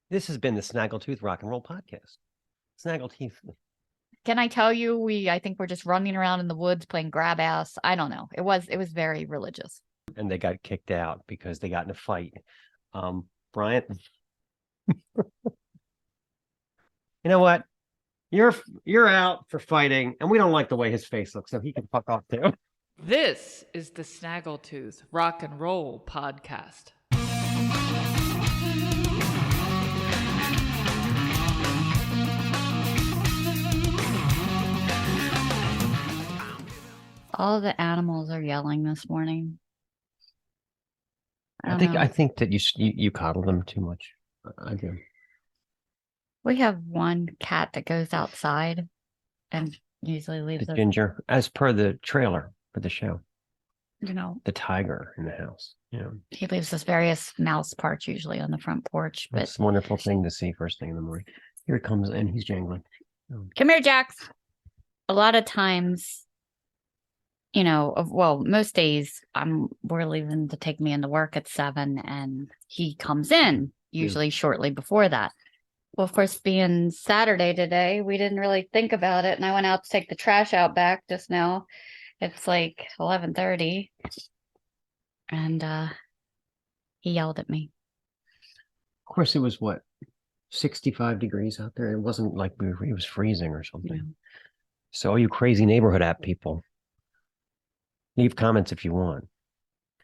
This has been the Snaggletooth Rock and Roll Podcast. Snaggletooth. Can I tell you, I think we're just running around in the woods playing grab ass. I don't know. It was very religious. And they got kicked out because they got in a fight. Bryant, you know what? You're out for fighting, and we don't like the way his face looks, so he can fuck off too. This is the Snaggletooth Rock and Roll Podcast. All the animals are yelling this morning. I think that you coddle them too much. I do. We have one cat that goes outside and usually leaves the Ginger, as per the trailer for the show. You know, the tiger in the house. He leaves us various mouse parts usually on the front porch. But it's a wonderful thing to see first thing in the morning. Here he comes, and he's jangling. Come here, Jax. A lot of times, most days we're leaving to take me into work at 7, and he comes in usually shortly before that. Well, of course, being Saturday today, we didn't really think about it, and I went out to take the trash out back just now. It's like 11:30, and he yelled at me. Of course, it was 65 degrees out there. It wasn't like it was freezing or something. Yeah. So, you crazy neighborhood app people, leave comments if you want.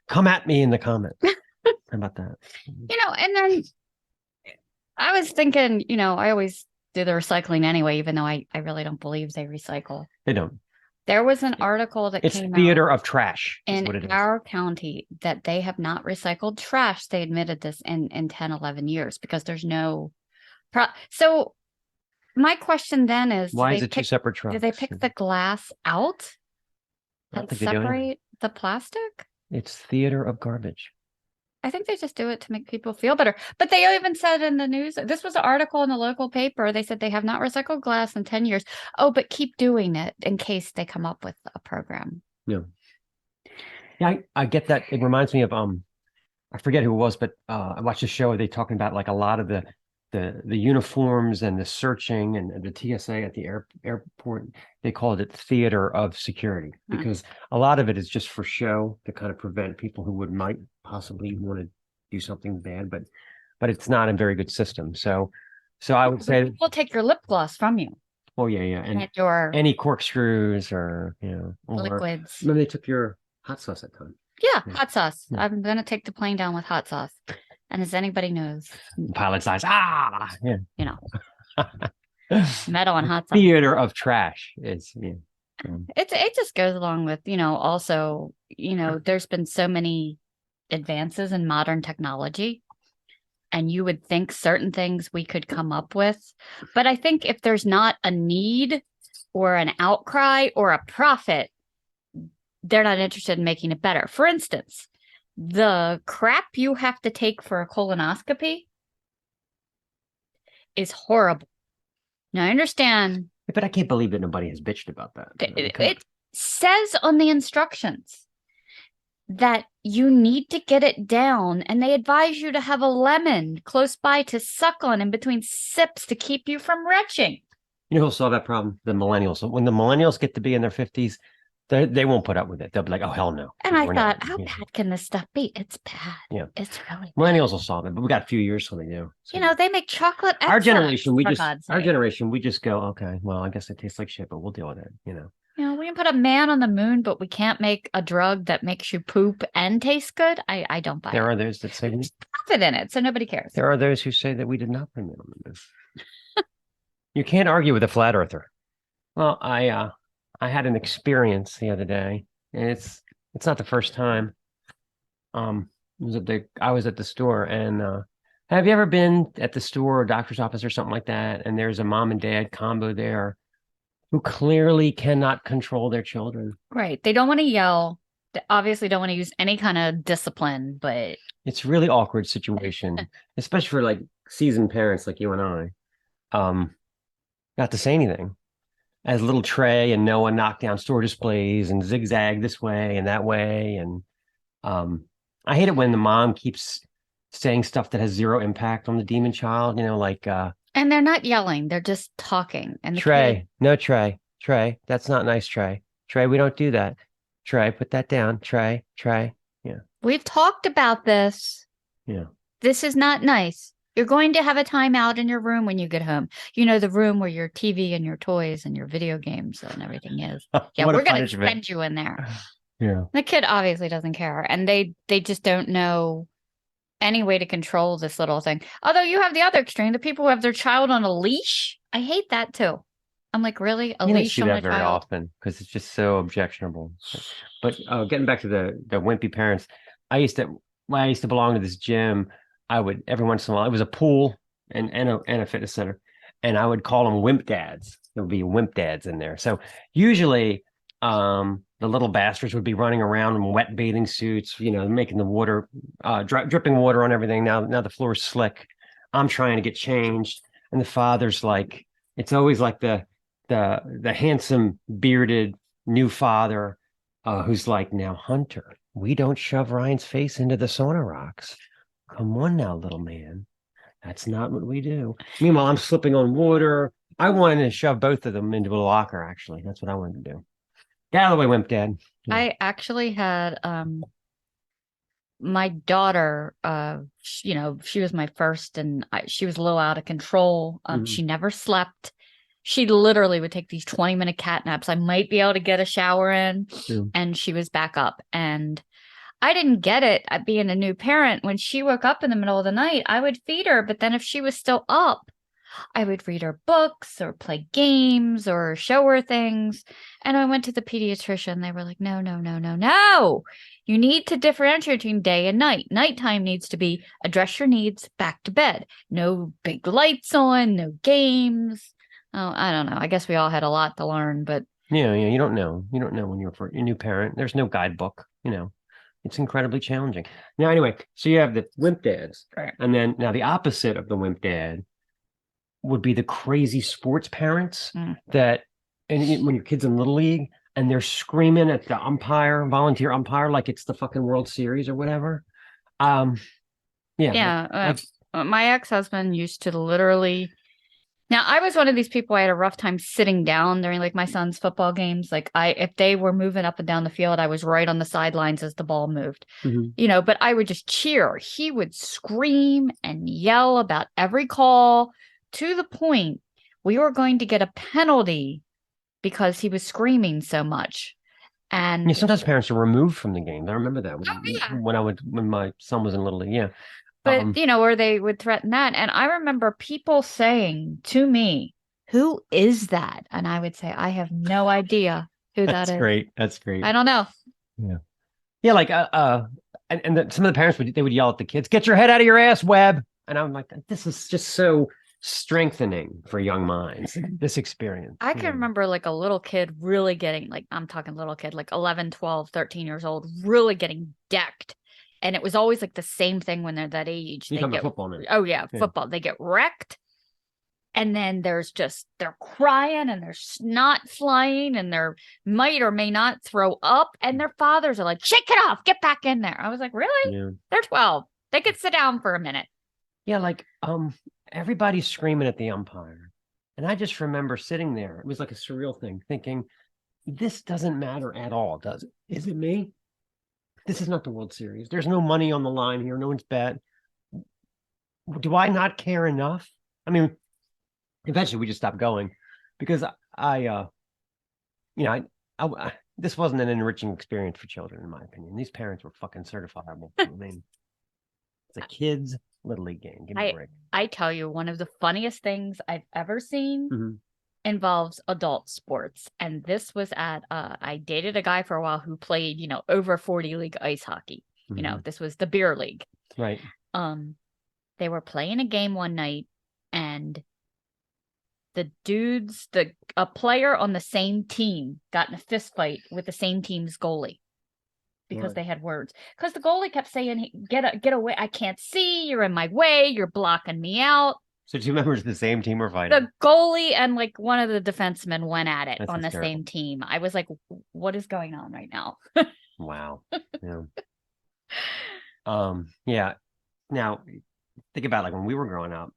Come at me in the comments. How about that? And then I was thinking, I always do the recycling anyway, even though I really don't believe they recycle. They don't. There was an article that came out. It's theater of trash. In our county that they have not recycled trash. They admitted this in 10, 11 years because there's no... So my question then is... Why is it two separate trucks? Do they pick the glass out and separate the plastic? It's theater of garbage. I think they just do it to make people feel better. But they even said in the news, this was an article in the local paper. They said they have not recycled glass in 10 years. Oh, but keep doing it in case they come up with a program. Yeah, I get that. It reminds me of, I forget who it was, but I watched a show. They talking about like a lot of the uniforms and the searching and the TSA at the airport. They called it theater of security because a lot of it is just for show to kind of prevent people who might possibly want to do something bad, but it's not a very good system. So I would say we'll take your lip gloss from you. Oh yeah, and your any corkscrews or liquids. Maybe they took your hot sauce that time. Yeah, hot sauce. Yeah. I'm gonna take the plane down with hot sauce. And as anybody knows, pilot's eyes. Metal and hot sauce. Theater of trash is. It just goes along with also there's been so many advances in modern technology, and you would think certain things we could come up with, but I think if there's not a need or an outcry or a profit, they're not interested in making it better. For instance, the crap you have to take for a colonoscopy is horrible. Now, I understand. But I can't believe that nobody has bitched about that. It says on the instructions that you need to get it down, and they advise you to have a lemon close by to suck on in between sips to keep you from retching. You know who solved that problem? The millennials. When the millennials get to be in their 50s, they won't put up with it. They'll be like, oh, hell no. And I thought, how bad can this stuff be? It's bad. Yeah. It's really bad. Millennials will solve it, but we got a few years till they do. So. They make chocolate. Our generation, we just go, okay, well, I guess it tastes like shit, but we'll deal with it, we can put a man on the moon, but we can't make a drug that makes you poop and taste good. I don't buy it. There are those that say there's profit in it, so nobody cares. There are those who say that we did not bring men on the moon. You can't argue with a flat earther. Well, I had an experience the other day, and it's not the first time. I was at the store, and have you ever been at the store or doctor's office or something like that, and there's a mom and dad combo there who clearly cannot control their children? Right. They don't want to yell. They obviously don't want to use any kind of discipline, but it's a really awkward situation, especially for like seasoned parents like you and I. Not to say anything. As a little tray and Noah knocked down store displays and zigzag this way and that way. And I hate it when the mom keeps saying stuff that has zero impact on the demon child, like And they're not yelling, they're just talking. And the kid, Trey, no Trey, Trey, that's not nice, Trey. Trey, we don't do that. Trey, put that down. Trey, Trey. Yeah. we've talked about this. Yeah. This is not nice. You're going to have a timeout in your room when you get home. The room where your TV and your toys and your video games and everything is. Yeah, What a we're going to punishment. send you in there. Yeah. The kid obviously doesn't care. And they just don't know any way to control this little thing. Although you have the other extreme, the people who have their child on a leash. I hate that too. I'm like, really? A You don't leash see on that a very child? often because it's just so objectionable. But getting back to the wimpy parents, when I used to belong to this gym, I would every once in a while, it was a pool and a fitness center, and I would call them wimp dads. There would be wimp dads in there. So usually, the little bastards would be running around in wet bathing suits, making the water, dripping water on everything. Now the floor is slick. I'm trying to get changed, and the father's like, it's always like the handsome bearded new father, who's like, now Hunter, we don't shove Ryan's face into the sauna rocks. Come on now, little man. That's not what we do. Meanwhile, I'm slipping on water. I wanted to shove both of them into a locker, actually. That's what I wanted to do. Get out of the way, wimp dad. Yeah. I actually had my daughter, she was my first, and she was a little out of control. Mhm. She never slept. She literally would take these 20-minute cat naps. I might be able to get a shower in, Yeah. and she was back up. And I didn't get it at being a new parent. When she woke up in the middle of the night, I would feed her. But then if she was still up, I would read her books or play games or show her things. And I went to the pediatrician. They were like, no, no, no, no, no. You need to differentiate between day and night. Nighttime needs to be address your needs, back to bed. No big lights on, no games. Oh, I don't know. I guess we all had a lot to learn, but Yeah, you don't know. You don't know when you're a new parent. There's no guidebook, It's incredibly challenging. Now, anyway, so you have the wimp dads. Right. And then now the opposite of the wimp dad would be the crazy sports parents that, when your kid's in Little League and they're screaming at the volunteer umpire, like it's the fucking World Series or whatever. yeah. My ex-husband used to literally. Now, I was one of these people. I had a rough time sitting down during like my son's football games. Like if they were moving up and down the field, I was right on the sidelines as the ball moved, but I would just cheer. He would scream and yell about every call to the point we were going to get a penalty because he was screaming so much. And sometimes parents are removed from the game. I remember that when my son was in Little League. Yeah. But, or they would threaten that. And I remember people saying to me, who is that? And I would say, I have no idea who that is. That's great. That's great. I don't know. Yeah. Yeah. Like, some of the parents would yell at the kids, get your head out of your ass, Webb. And I'm like, this is just so strengthening for young minds, this experience. I can remember like a little kid really getting, like, I'm talking little kid, like 11, 12, 13 years old, really getting decked. And it was always like the same thing when they're that age. You talking about football now? Oh, yeah, football. They get wrecked. And then they're crying and there's snot flying and they might or may not throw up. And their fathers are like, shake it off, get back in there. I was like, really? Yeah. They're 12. They could sit down for a minute. Yeah, like everybody's screaming at the umpire. And I just remember sitting there. It was like a surreal thing, thinking, this doesn't matter at all, does it? Is it me? This is not the World Series. There's no money on the line here. No one's bet. Do I not care enough? I mean, eventually we just stopped going because this wasn't an enriching experience for children, in my opinion. These parents were fucking certifiable. I mean, it's a kid's Little League game. Give me a break. I tell you, one of the funniest things I've ever seen involves adult sports. And this was at, I dated a guy for a while who played, over 40 league ice hockey. This was the beer league. Right. They were playing a game one night and a player on the same team got in a fist fight with the same team's goalie because they had words. Because the goalie kept saying, get away. I can't see. You're in my way. You're blocking me out. So two members of the same team were fighting. The goalie and like one of the defensemen went at it on the hysterical. same team. I was like, what is going on right now? Wow. Yeah. Yeah. Now, think about like when we were growing up,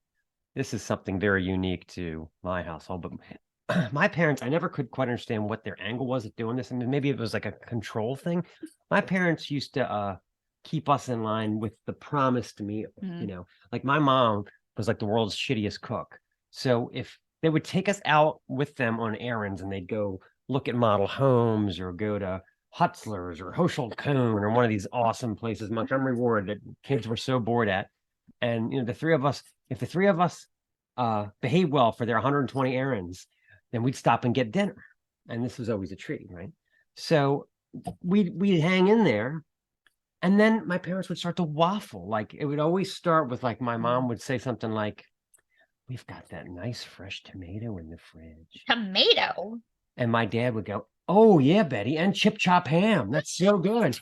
this is something very unique to my household, but my parents, I never could quite understand what their angle was at doing this. I mean, maybe it was like a control thing. My parents used to keep us in line with the promised meal, Mhm. like my mom was like the world's shittiest cook. So if they would take us out with them on errands and they'd go look at model homes or go to Hutzler's or Hochschild Cone or one of these awesome places, Montgomery Ward, that kids were so bored at. And the three of us, if the three of us behaved well for their 120 errands, then we'd stop and get dinner. And this was always a treat, right? So we'd hang in there. And then my parents would start to waffle. Like it would always start with like my mom would say something like, "We've got that nice fresh tomato in the fridge." Tomato. And my dad would go, "Oh yeah, Betty, and chip chop ham. That's so good."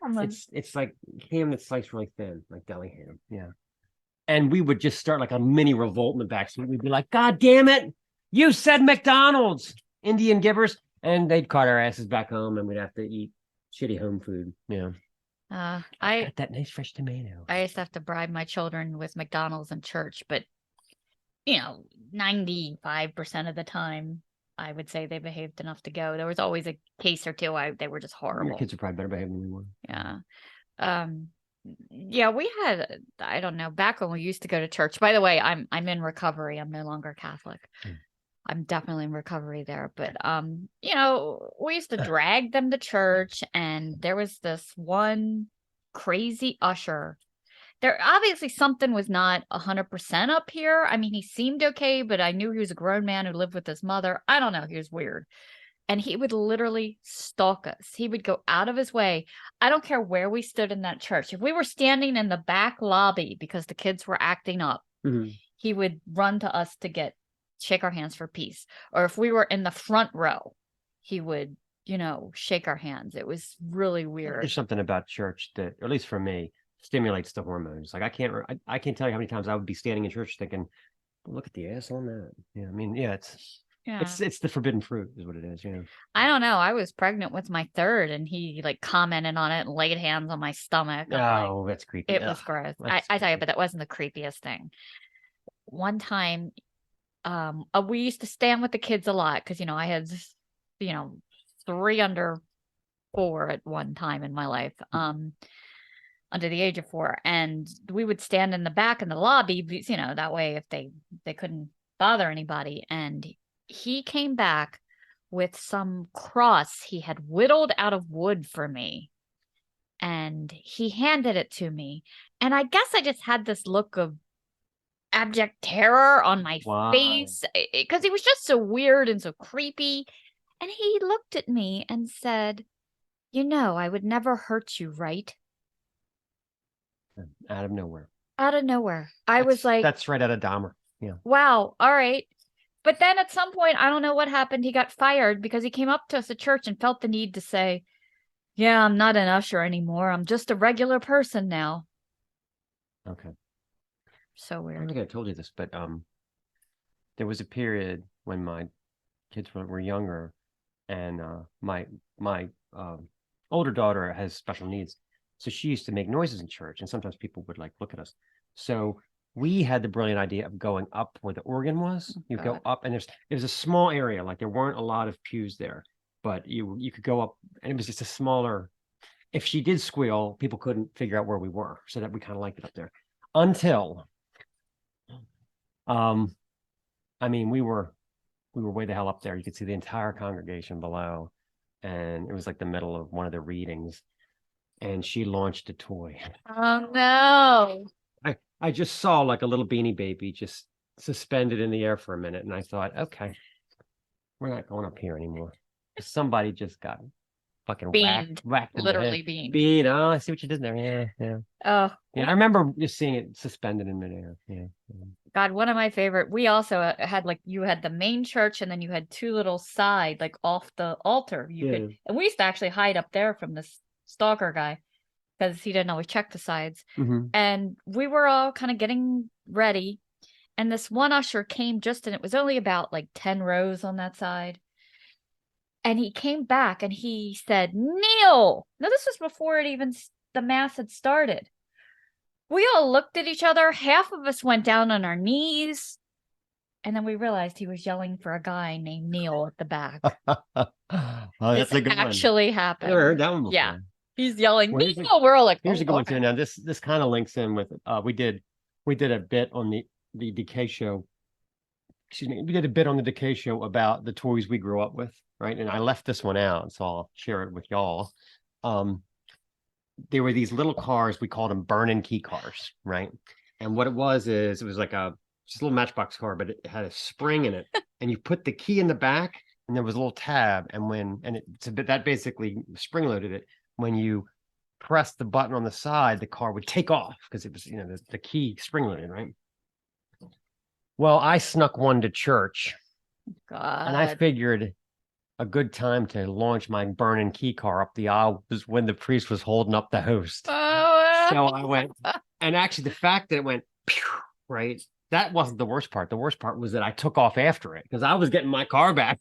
It's like ham that's sliced really thin, like deli ham. Yeah. And we would just start like a mini revolt in the back. So we'd be like, "God damn it. You said McDonald's, Indian givers." And they'd cart our asses back home and we'd have to eat shitty home food. Yeah. I Got that nice fresh tomato. I used to have to bribe my children with McDonald's in church, but 95% of the time, I would say they behaved enough to go. There was always a case or two they were just Your horrible. kids are probably better behaved than we were. Yeah. Yeah, we had, I don't know, back when we used to go to church. By the way, I'm in recovery. I'm no longer Catholic. I'm definitely in recovery there. But we used to drag them to church, and there was this one crazy usher. There obviously something was not 100% up here. I mean, he seemed okay, but I knew he was a grown man who lived with his mother. I don't know. He was weird. And he would literally stalk us. He would go out of his way. I don't care where we stood in that church. If we were standing in the back lobby because the kids were acting up, he would run to us to shake our hands for peace. Or if we were in the front row, he would, shake our hands. It was really weird. There's something about church that, at least for me, stimulates the hormones. Like I can't tell you how many times I would be standing in church thinking, "Look at the ass on that." Yeah, I mean, yeah, it's the forbidden fruit, is what it is. Yeah. I don't know. I was pregnant with my third, and he like commented on it and laid hands on my stomach. Oh, that's creepy. It was gross. I tell you, but that wasn't the creepiest thing. One time, we used to stand with the kids a lot because I had 3 under 4 at one time in my life. Under the age of 4, and we would stand in the back in the lobby, that way if they couldn't bother anybody. And he came back with some cross he had whittled out of wood for me, and he handed it to me, and I guess I just had this look of abject terror on my face because he was just so weird and so creepy. And he looked at me and said, "I would never hurt you, right?" Out of nowhere. Out of nowhere. I was like, that's right out of Dahmer. Yeah. Wow, all right. But then at some point, I don't know what happened. He got fired because he came up to us at church and felt the need to say, "Yeah, I'm not an usher anymore. I'm just a regular person now." Okay. So I don't weird. think I told you this, but there was a period when my kids were younger, and my older daughter has special needs, so she used to make noises in church, and sometimes people would like look at us. So we had the brilliant idea of going up where the organ was. You go up, and it was a small area, like there weren't a lot of pews there, but you could go up, and it was just a smaller. If she did squeal, people couldn't figure out where we were, so that we kind of liked it up there. Until, I mean, we were way the hell up there. You could see the entire congregation below, and it was like the middle of one of the readings, and she launched a toy. Oh no. I just saw like a little Beanie Baby just suspended in the air for a minute, and I thought, okay, we're not going up here anymore. Somebody just got fucking Beamed. whacked in Literally the head. beamed. Oh, I see what you did there. Yeah. Oh. Yeah, I remember just seeing it suspended in midair. Yeah. God, one of my favorite. We also had you had the main church, and then you had 2 little side, like off the altar. And we used to actually hide up there from this stalker guy because he didn't always check the sides. And we were all kind of getting ready, and this one usher came and it was only about like 10 rows on that side. And he came back and he said, "Kneel." Now, this was before the mass had started. We all looked at each other. Half of us went down on our knees. And then we realized he was yelling for a guy named Neil at the back. Oh, that's This a good one. actually I happened. never heard that one before. Yeah. He's yelling, Well, here's a- Neil. We're all like, Here's a "Oh, good one okay." too. Now this kind of links in with we did a bit on the Decay show. Excuse me, we did a bit on the Decay show about the toys we grew up with, right? And I left this one out, so I'll share it with y'all. There were these little cars, we called them burn and key cars, right? And what it was is it was like just a little matchbox car, but it had a spring in it, and you put the key in the back, and there was a little tab, that basically spring loaded it. When you press the button on the side, the car would take off because it was, the key spring loaded, right? Well, I snuck one to church, and I God. figured a good time to launch my burning key car up the aisle was when the priest was holding up the host. Oh, So I went, and actually the fact that it went, pew, right? That wasn't the worst part. The worst part was that I took off after it because I was getting my car back.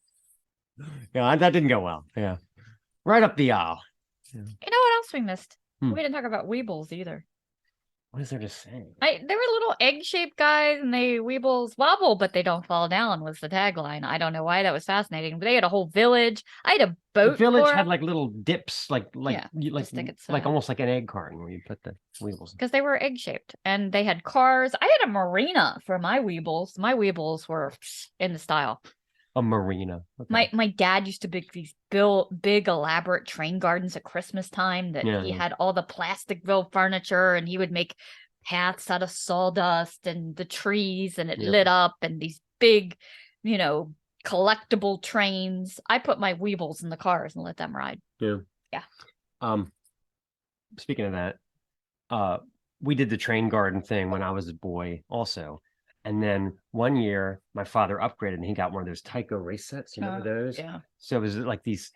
Yeah, that didn't go well. Yeah. Right up the aisle. you know what else we missed? Hmm. We didn't talk about Weebles either. What is there to say? They were little egg-shaped guys, and Weebles wobble, but they don't fall down. Was the tagline? I don't know why that was fascinating, but they had a whole village. I had a boat. The village for had like little dips, like stick it like side. almost like an egg carton where you put the Weebles. Because they were egg-shaped, and they had cars. I had a marina for my Weebles. My Weebles were in the style. A marina. Okay. My dad used to build these big elaborate train gardens at Christmas time that he had all the Plasticville furniture, and he would make paths out of sawdust and the trees, and it lit up, and these big, collectible trains. I put my Weebles in the cars and let them ride. Yeah. Speaking of that, we did the train garden thing when I was a boy also. And then one year, my father upgraded and he got one of those Tyco race sets. You remember those? Yeah. So it was like these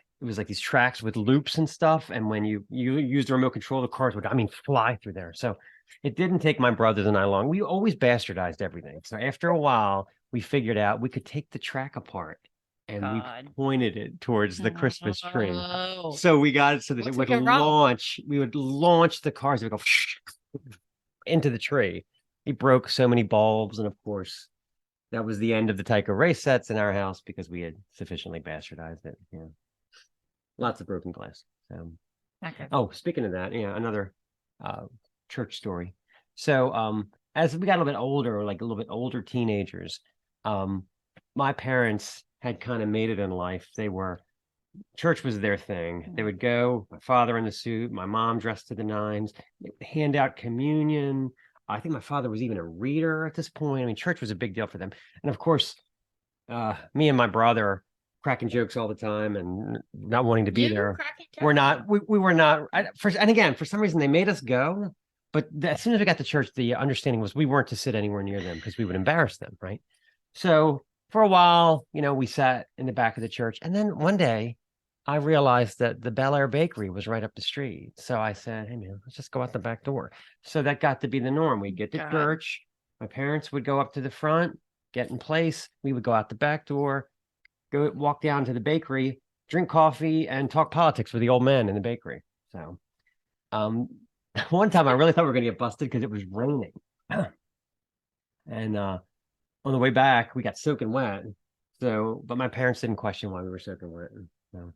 tracks with loops and stuff. And when you used the remote control, the cars would, fly through there. So it didn't take my brothers and I long. We always bastardized everything. So after a while, we figured out we could take the track apart and we pointed it towards the Christmas tree. Oh. So we got it so that it would launch. We would launch the cars. It would go into the tree. He broke so many bulbs, and of course, that was the end of the Tyco race sets in our house because we had sufficiently bastardized it. Yeah, lots of broken glass. Okay. Oh, speaking of that, another church story. So, as we got a little bit older, like a little bit older teenagers, my parents had kind of made it in life. Church was their thing. They would go, my father in the suit, my mom dressed to the nines, hand out communion. I think my father was even a reader at this point. Church was a big deal for them. And of course, me and my brother cracking jokes all the time and not wanting to be there. We were not. And again, for some reason, they made us go. But as soon as we got to church, the understanding was we weren't to sit anywhere near them because we would embarrass them, right? So for a while, we sat in the back of the church. And then one day, I realized that the Bel Air Bakery was right up the street. So I said, hey, man, let's just go out the back door. So that got to be the norm. We'd get to church. My parents would go up to the front, get in place. We would go out the back door, walk down to the bakery, drink coffee, and talk politics with the old man in the bakery. So one time I really thought we were going to get busted because it was raining. And on the way back, we got soaking wet. But my parents didn't question why we were soaking wet. So.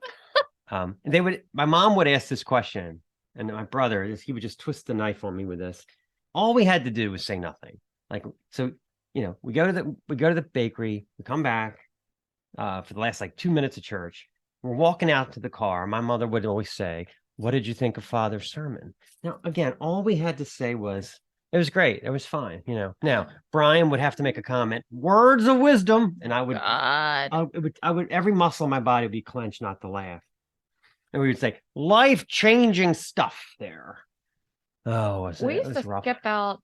My mom would ask this question, and my brother, he would just twist the knife on me with this. All we had to do was say nothing. We go to the bakery, we come back for the last 2 minutes of church. We're walking out to the car. My mother would always say, what did you think of Father's sermon? Now, again, all we had to say was, it was great. It was fine. Now Brian would have to make a comment, words of wisdom. And I would, every muscle in my body would be clenched not to laugh. And we would say life-changing stuff there. Oh, we used to skip out.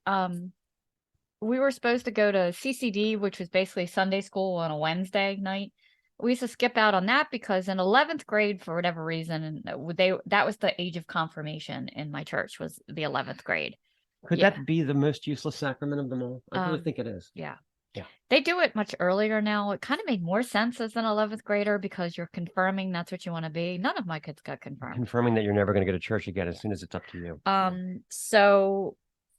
We were supposed to go to CCD, which was basically Sunday school on a Wednesday night. We used to skip out on that because in 11th grade, for whatever reason, that was the age of confirmation in my church, was the 11th grade. Could that be the most useless sacrament of them all? I really think it is. Yeah. They do it much earlier now. It kind of made more sense as an 11th grader because you're confirming that's what you want to be. None of my kids got confirmed. Confirming that you're never going to go to church again as soon as it's up to you. So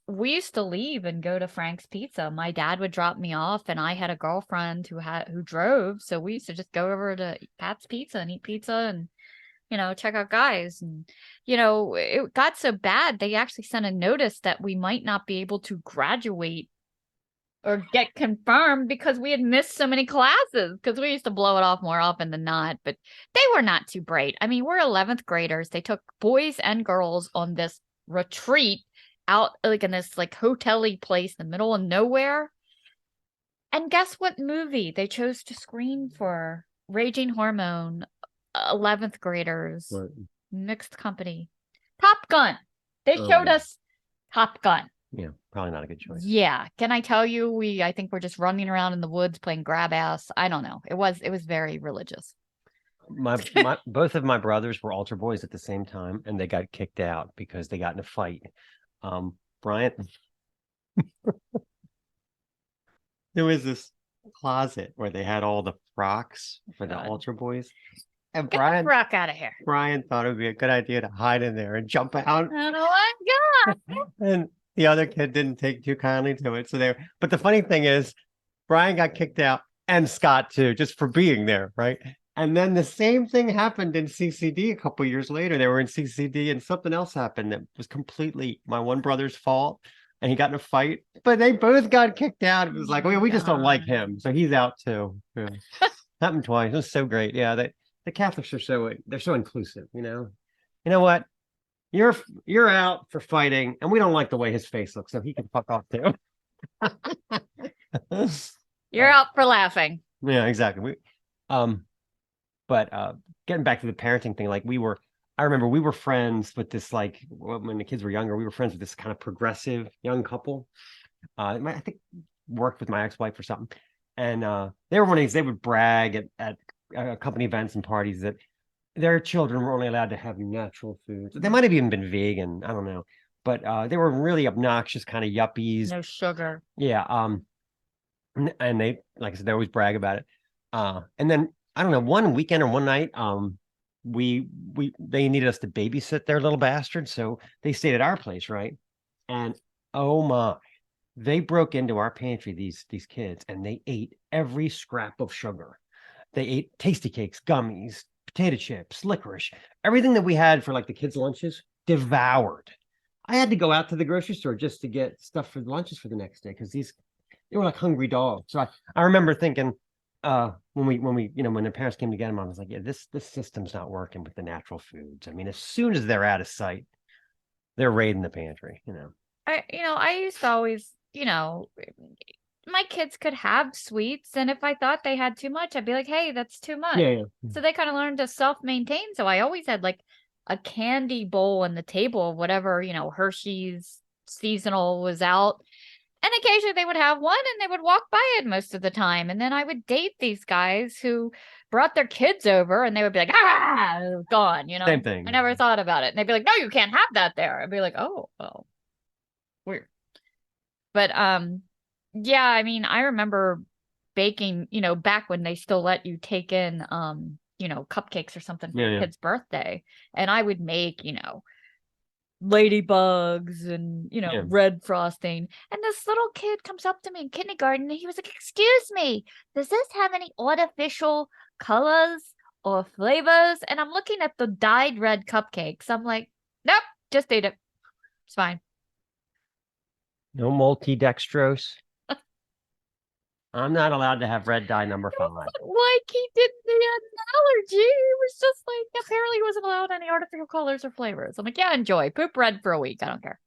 we used to leave and go to Frank's Pizza. My dad would drop me off, and I had a girlfriend who drove, so we used to just go over to Pat's Pizza and eat pizza and check out guys. And it got so bad they actually sent a notice that we might not be able to graduate or get confirmed because we had missed so many classes, because we used to blow it off more often than not. But they were not too bright. I mean, we're 11th graders. They took boys and girls on this retreat out like in this like hotel-y place in the middle of nowhere. And guess what movie they chose to screen for Raging Hormone 11th graders? What? Mixed company. Top Gun. They showed us Top Gun. Yeah, probably not a good choice. Yeah. Can I tell you, I think we're just running around in the woods playing grab ass. I don't know. It was very religious. Both of my brothers were altar boys at the same time, and they got kicked out because they got in a fight. Bryant, there was this closet where they had all the frocks for the altar boys. And Get the rock out of here. Brian thought it would be a good idea to hide in there and jump out. Oh my God. And the other kid didn't take too kindly to it. But the funny thing is, Brian got kicked out and Scott too, just for being there, right? And then the same thing happened in CCD a couple years later. They were in CCD and something else happened that was completely my one brother's fault. And he got in a fight, but they both got kicked out. It was like, oh, we just don't like him. So he's out too. Yeah. Happened twice. It was so great. Yeah. The Catholics are they're so inclusive, You know what? You're out for fighting, and we don't like the way his face looks, so he can fuck off too. You're out for laughing. Yeah, exactly. But getting back to the parenting thing, I remember we were friends with this, like, when the kids were younger, we were friends with this kind of progressive young couple. I think worked with my ex-wife or something. And they were one of these, they would brag at company events and parties that their children were only allowed to have natural foods. They might have even been vegan. I don't know. But they were really obnoxious kind of yuppies. No sugar. Yeah. And they, like I said, they always brag about it. And then, I don't know, one weekend or one night, they needed us to babysit their little bastard. So they stayed at our place, right? And oh my, they broke into our pantry, these kids, and they ate every scrap of sugar. They ate tasty cakes, gummies, potato chips, licorice, everything that we had for like the kids' lunches, devoured. I had to go out to the grocery store just to get stuff for the lunches for the next day because they were like hungry dogs. So I remember thinking when their parents came to get them, I was like, yeah, this system's not working with the natural foods. I mean, as soon as they're out of sight, they're raiding the pantry. I used to always, my kids could have sweets, and if I thought they had too much, I'd be like, hey, that's too much. Yeah. So they kind of learned to self-maintain. So I always had like a candy bowl on the table of whatever, Hershey's seasonal was out. And occasionally they would have one and they would walk by it most of the time. And then I would date these guys who brought their kids over and they would be like, gone, Same thing. I never thought about it. And they'd be like, no, you can't have that there. I'd be like, oh, well, weird. But yeah, I mean, I remember baking, back when they still let you take in cupcakes or something for your kid's birthday. And I would make, ladybugs and red frosting. And this little kid comes up to me in kindergarten and he was like, excuse me, does this have any artificial colors or flavors? And I'm looking at the dyed red cupcakes. I'm like, nope, just eat it. It's fine. No multi-dextrose. I'm not allowed to have red dye number 5. Like he didn't have an allergy. He was just like, apparently he wasn't allowed any artificial colors or flavors. I'm like, yeah, enjoy. Poop red for a week. I don't care.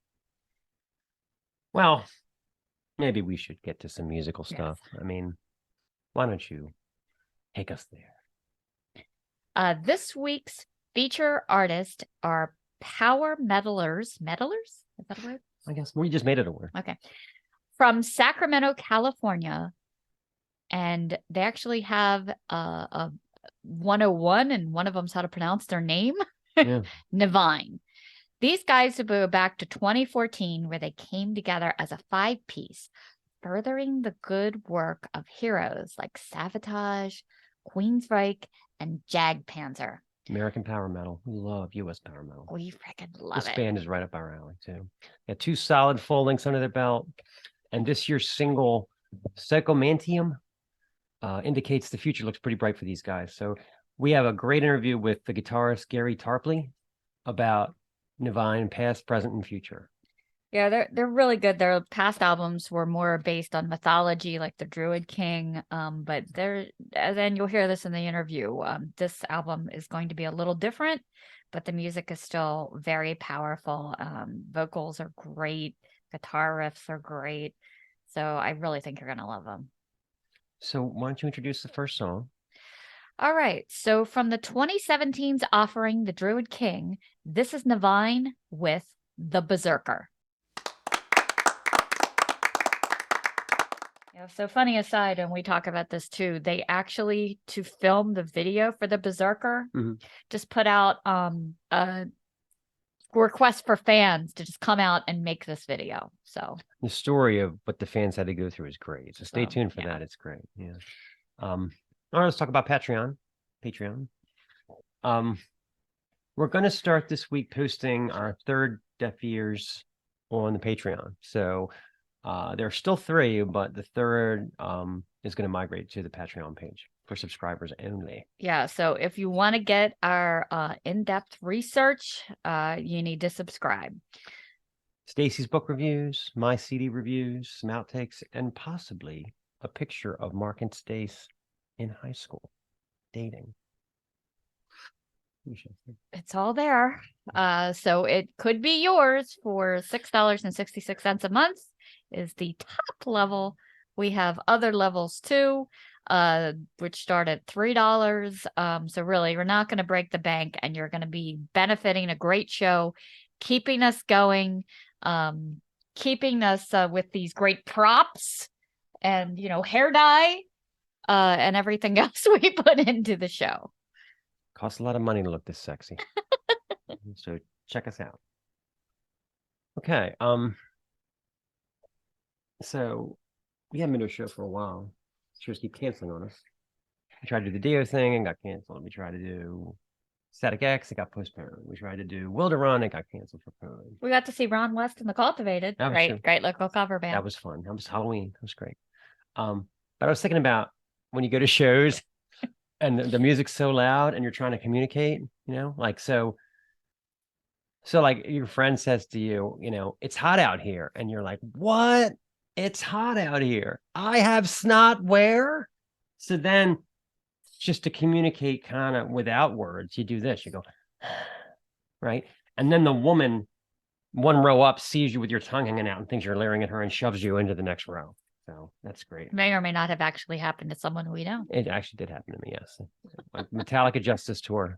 Well, maybe we should get to some musical stuff. Yes. I mean, why don't you take us there? This week's feature artists are power metalers. Metalers? Is that a word? I guess we just made it a word. Okay. From Sacramento, California. And they actually have a 101, and one of them's how to pronounce their name. Yeah. Niviane. These guys go back to 2014, where they came together as a 5-piece, furthering the good work of heroes like Savatage, Queensryche, and Jagdpanzer. American power metal. We love U.S. power metal. We freaking love This it. band is right up our alley too. Got 2 solid full lengths under their belt, and this year's single, Psychomantium, indicates the future looks pretty bright for these guys. So we have a great interview with the guitarist Gary Tarplee about Niviane, past, present, and future. Yeah, they're really good. Their past albums were more based on mythology, like the Druid King. But then you'll hear this in the interview. This album is going to be a little different, but the music is still very powerful. Vocals are great, guitar riffs are great. So I really think you're gonna love them. So why don't you introduce the first song? All right. So from the 2017's offering, The Druid King, this is Niviane with The Berserker. Yeah, so funny aside, and we talk about this too, they actually, to film the video for The Berserker, just put out a request for fans to just come out and make this video. So The story of what the fans had to go through is great. So stay tuned for yeah. that. It's great. Yeah. All right, let's talk about Patreon. We're going to start this week posting our 3rd Deaf Ears on the Patreon. So there are still 3, but the 3rd is going to migrate to the Patreon page for subscribers only. Yeah, so if you want to get our in-depth research, you need to subscribe. Stacy's book reviews, my CD reviews, some outtakes, and possibly a picture of Mark and Stace in high school dating. It's all there. So it could be yours for $6.66 a month is the top level. We have other levels too, which start at $3. So really, you're not going to break the bank, and you're going to be benefiting a great show, keeping us going, keeping us with these great props and, hair dye, and everything else we put into the show. Costs a lot of money to look this sexy. So check us out. Okay. So we haven't been to a show for a while. Shows keep canceling on us. We tried to do the Dio thing and got canceled. We tried to do Static X, it got postponed. We tried to do Wilderun, it got canceled for COVID. We got to see Ron West and the Cultivated. That was true. Great local cover band. That was fun. That was Halloween. That was great. But I was thinking about when you go to shows and the music's so loud and you're trying to communicate, so like your friend says to you, it's hot out here. And you're like, what? It's hot out here. I have snot where? So then just to communicate kind of without words, you do this, you go, right? And then the woman 1 row up sees you with your tongue hanging out and thinks you're leering at her and shoves you into the next row. So that's great. May or may not have actually happened to someone we know. It actually did happen to me, yes. Like Metallica Justice Tour,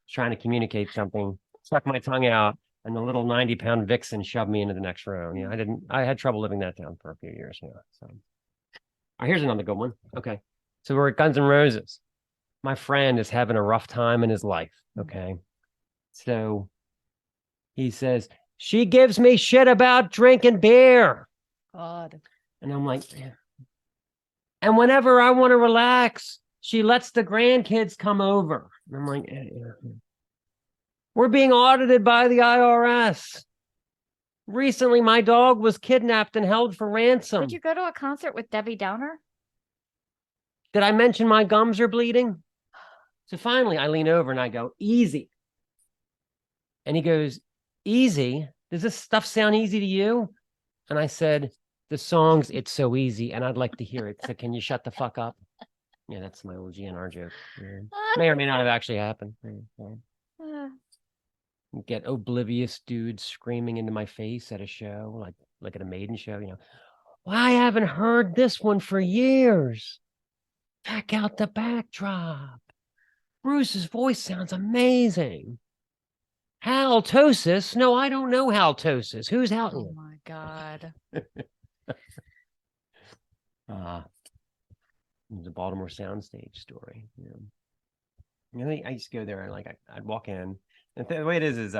trying to communicate something, stuck my tongue out, and the little 90-pound vixen shoved me into the next row. Yeah, I had trouble living that down for a few years. Yeah. So here's another good one. Okay. So we're at Guns N' Roses. My friend is having a rough time in his life. Okay. So he says, she gives me shit about drinking beer. God. And I'm like, yeah. And whenever I want to relax, she lets the grandkids come over. And I'm like, yeah. We're being audited by the IRS. Recently, my dog was kidnapped and held for ransom. Did you go to a concert with Debbie Downer? Did I mention my gums are bleeding? So finally, I lean over and I go, easy. And he goes, easy? Does this stuff sound easy to you? And I said, the song's It's So Easy, and I'd like to hear it. So can you shut the fuck up? Yeah, that's my old GNR joke. Yeah. May or may not have actually happened. Get oblivious dudes screaming into my face at a show, like at a Maiden show, Well, I haven't heard this one for years. Check out the backdrop. Bruce's voice sounds amazing. Halitosis? No, I don't know halitosis. Who's Hal? Oh my God. The Baltimore Soundstage story. I used to go there and I'd walk in, and the way it is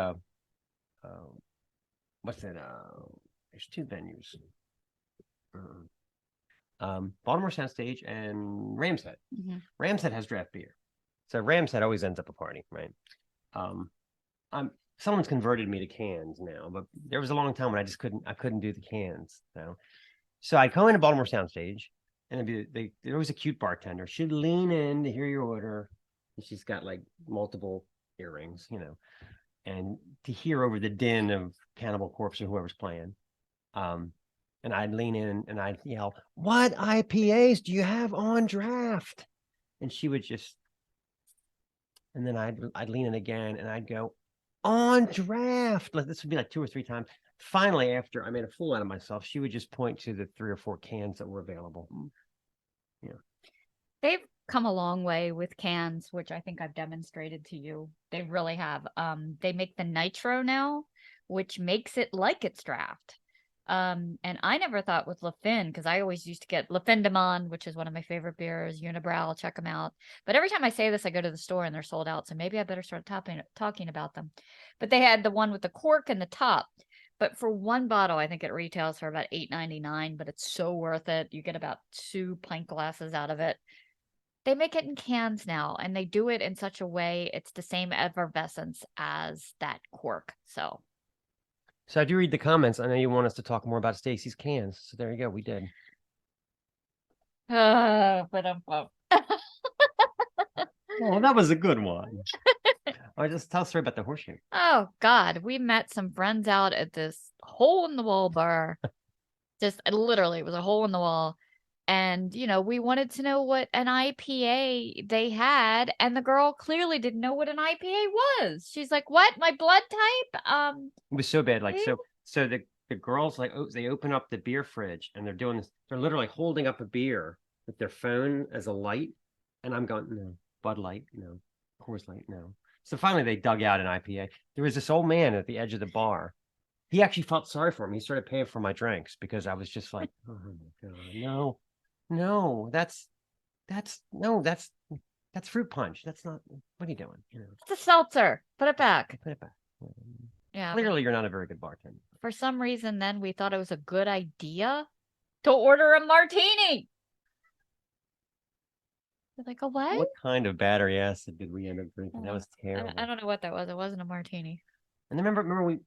what's it? There's 2 venues. Baltimore Soundstage and Ramshead. Mm-hmm. Ramshead has draft beer. So Ram's Head always ends up a party, right? Someone's converted me to cans now, but there was a long time when I couldn't do the cans. So I'd go into Baltimore Soundstage, and there was a cute bartender. She'd lean in to hear your order, and she's got like multiple earrings, and to hear over the din of Cannibal Corpse or whoever's playing. And I'd lean in and I'd yell, "What IPAs do you have on draft?" And she would just, and then I'd lean in again and I'd go, "On draft." Like this would be like 2 or 3 times. Finally, after I made a fool out of myself, she would just point to the 3 or 4 cans that were available. Yeah. They've come a long way with cans, which I think I've demonstrated to you. They really have. They make the nitro now, which makes it like it's draft. And I never thought with Le Fin, because I always used to get Le Fin de Monde, which is one of my favorite beers, Unibrow, check them out. But every time I say this, I go to the store and they're sold out. So maybe I better start talking about them. But they had the one with the cork and the top. But for one bottle, I think it retails for about $8.99, but it's so worth it. You get about 2 pint glasses out of it. They make it in cans now, and they do it in such a way it's the same effervescence as that cork. So I do read the comments. I know you want us to talk more about Stacy's cans. So there you go. We did. Oh, that was a good one. I just tell a story about the horseshoe. Oh God, we met some friends out at this hole in the wall bar. Just literally, it was a hole in the wall. And, we wanted to know what an IPA they had. And the girl clearly didn't know what an IPA was. She's like, "What? My blood type?" It was so bad. Like, so the girls, like, they open up the beer fridge and they're doing this. They're literally holding up a beer with their phone as a light. And I'm going, "No, Bud Light, no, Coors Light, no." So finally they dug out an IPA. There was this old man at the edge of the bar. He actually felt sorry for me. He started paying for my drinks because I was just like, "Oh my God, no, that's fruit punch. That's not, what are you doing?" It's a seltzer. Put it back. Put it back. Yeah. Clearly you're not a very good bartender. For some reason, then we thought it was a good idea to order a martini. They're like, "A what?" What kind of battery acid did we end up drinking? That was terrible. I don't know what that was. It wasn't a martini. And then remember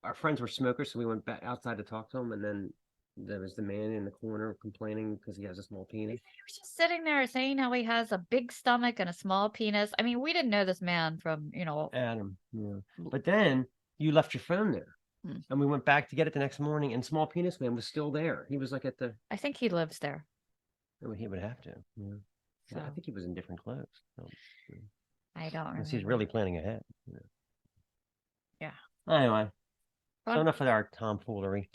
our friends were smokers, so we went back outside to talk to them, and then there was the man in the corner complaining because he has a small penis. He was just sitting there saying how he has a big stomach and a small penis. I mean, we didn't know this man from, Adam. Yeah. But then you left your phone there. And we went back to get it the next morning, and Small Penis Man was still there. He was like at the. I think he lives there. He would have to. Yeah. So. I think he was in different clothes. So, yeah. I don't remember. He's really planning ahead. Yeah. Anyway, so enough of our tomfoolery.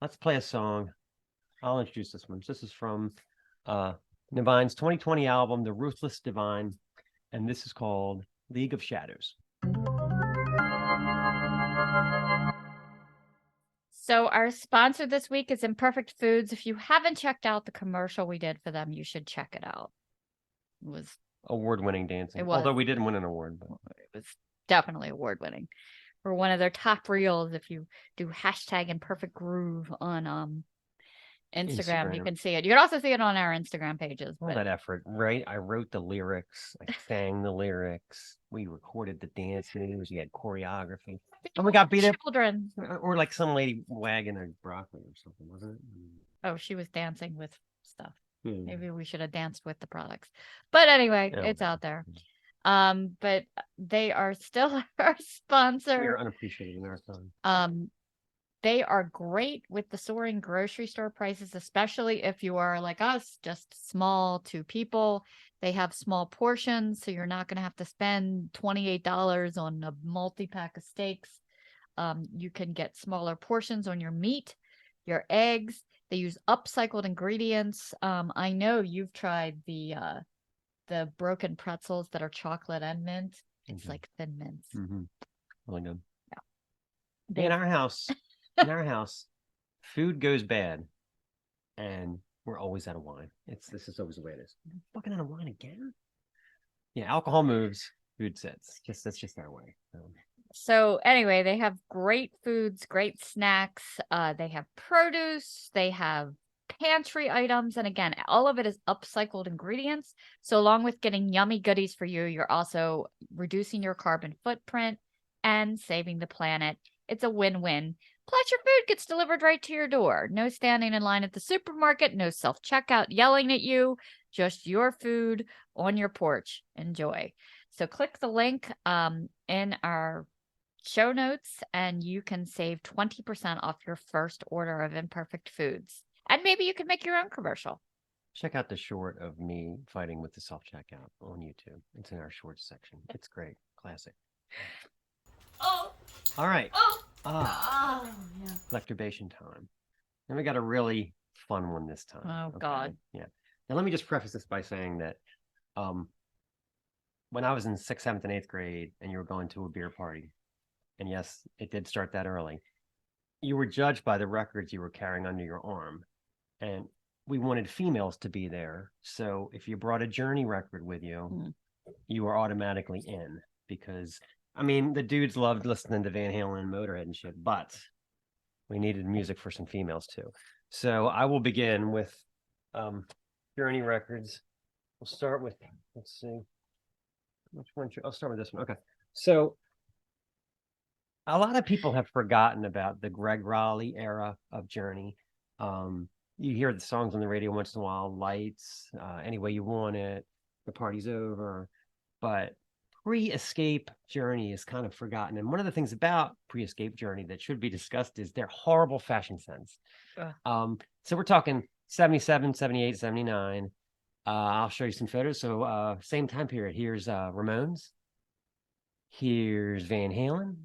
Let's play a song. I'll introduce this one. This is from Niviane's 2020 album, The Ruthless Divine, and this is called League of Shadows. So our sponsor this week is Imperfect Foods. If you haven't checked out the commercial we did for them, you should check it out. It was award-winning dancing. It was. Although we didn't win an award, but it was definitely award-winning. For one of their top reels, if you do hashtag Imperfect Groove on Instagram, you can see it. You can also see it on our Instagram pages. All that effort, right? I wrote the lyrics, I sang the lyrics, we recorded the dance moves, we had choreography, and we got beat up. Children, or like some lady wagging a broccoli or something, wasn't it? Oh, she was dancing with stuff. Maybe we should have danced with the products, but anyway, it's out there. But they are still our sponsor. We are unappreciated in our time. They are great with the soaring grocery store prices, especially if you are like us, just small 2 people. They have small portions, so you're not going to have to spend $28 on a multi-pack of steaks. You can get smaller portions on your meat, your eggs. They use upcycled ingredients. I know you've tried the broken pretzels that are chocolate and mint. It's like thin mints. Really good. Yeah. In our house, food goes bad, and we're always out of wine. This is always the way it is. Fucking out of wine again? Yeah, alcohol moves, food sits. That's just our way. So anyway, they have great foods, great snacks. They have produce. They have pantry items. And again, all of it is upcycled ingredients. So along with getting yummy goodies for you, you're also reducing your carbon footprint and saving the planet. It's a win-win. Plus, your food gets delivered right to your door. No standing in line at the supermarket, no self-checkout yelling at you, just your food on your porch. Enjoy. So click the link in our show notes and you can save 20% off your first order of Imperfect Foods. And maybe you can make your own commercial. Check out the short of me fighting with the self-checkout on YouTube. It's in our shorts section. It's great. Classic. Oh. All right. Yeah. Lecturbation time. And we got a really fun one this time. Oh, God. Yeah. Now let me just preface this by saying that when I was in 6th, 7th, and 8th grade and you were going to a beer party, and yes, it did start that early, you were judged by the records you were carrying under your arm. And we wanted females to be there. So if you brought a Journey record with you, you were automatically in because, I mean, the dudes loved listening to Van Halen and Motorhead and shit, but we needed music for some females too. So I will begin with Journey records. We'll start with, let's see, which one should, I'll start with this one. Okay. So a lot of people have forgotten about the Greg Raleigh era of Journey. You hear the songs on the radio once in a while, Lights, Any Way You Want It, The Party's Over, but pre-Escape Journey is kind of forgotten. And one of the things about pre-Escape Journey that should be discussed is their horrible fashion sense. So we're talking 77, 78, 79. I'll show you some photos. So same time period. Here's Ramones. Here's Van Halen.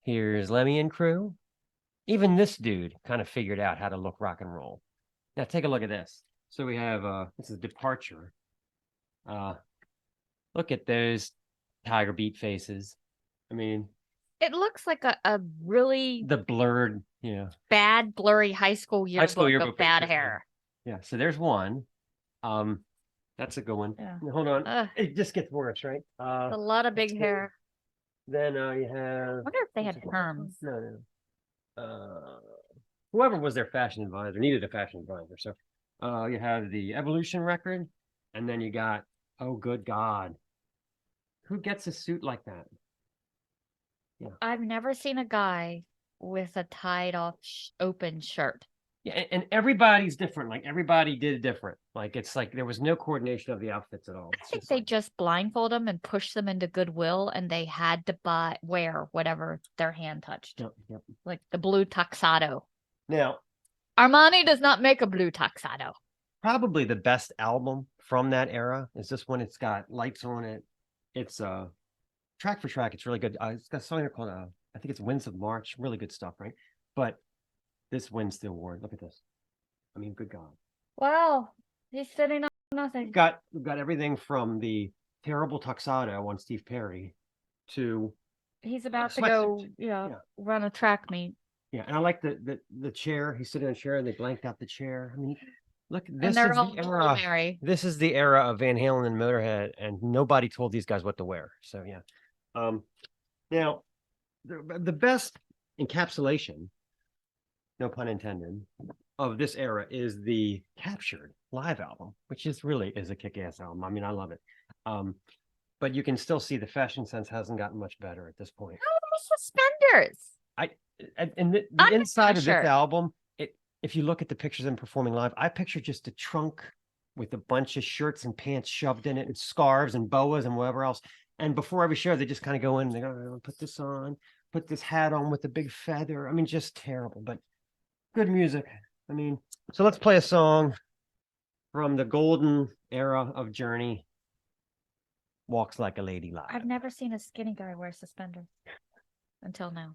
Here's Lemmy and Crew. Even this dude kind of figured out how to look rock and roll. Now take a look at this. So we have this is Departure. Look at those tiger beat faces. I mean, it looks like a really the blurred, bad, blurry high school yearbook of bad hair. Yeah. So there's one. That's a good one. Yeah. Hold on. It just gets worse, right? A lot of big hair. Then you have. I wonder if they had perms. No. Whoever was their fashion advisor needed a fashion advisor. So you have the Evolution record, and then you got, oh good God, who gets a suit like that? Yeah, I've never seen a guy with a tied off open shirt. Yeah, and everybody's different. Like everybody did different. Like it's like there was no coordination of the outfits at all. I think they just blindfold them and push them into Goodwill, and they had to wear whatever their hand touched. Yep. Like the blue tuxedo. Now, Armani does not make a blue tuxedo. Probably the best album from that era is this one. It's got Lights on it. It's track for track. It's really good. It's got a song here called I think it's Winds of March. Really good stuff, right? But this wins the award. Look at this. I mean, good God. Wow. He's sitting on nothing. We've got everything from the terrible tuxedo on Steve Perry to he's about to go run a track meet. Yeah, and I like the chair. He's sitting on a chair and they blanked out the chair. I mean, look, this is the era. This is the era of Van Halen and Motorhead, and nobody told these guys what to wear. So yeah. Now the best encapsulation, no pun intended, of this era is the Captured live album, which is a kick-ass album. I mean, I love it. But you can still see the fashion sense hasn't gotten much better at this point. Oh, suspenders. And the inside of this album, if you look at the pictures of them performing live, I picture just a trunk with a bunch of shirts and pants shoved in it and scarves and boas and whatever else. And before every show, they just kind of go in and they go, put this on, put this hat on with the big feather. I mean, just terrible, but good music. I mean, so let's play a song from the golden era of Journey. Walks Like a Lady Live. I've never seen a skinny guy wear suspenders until now.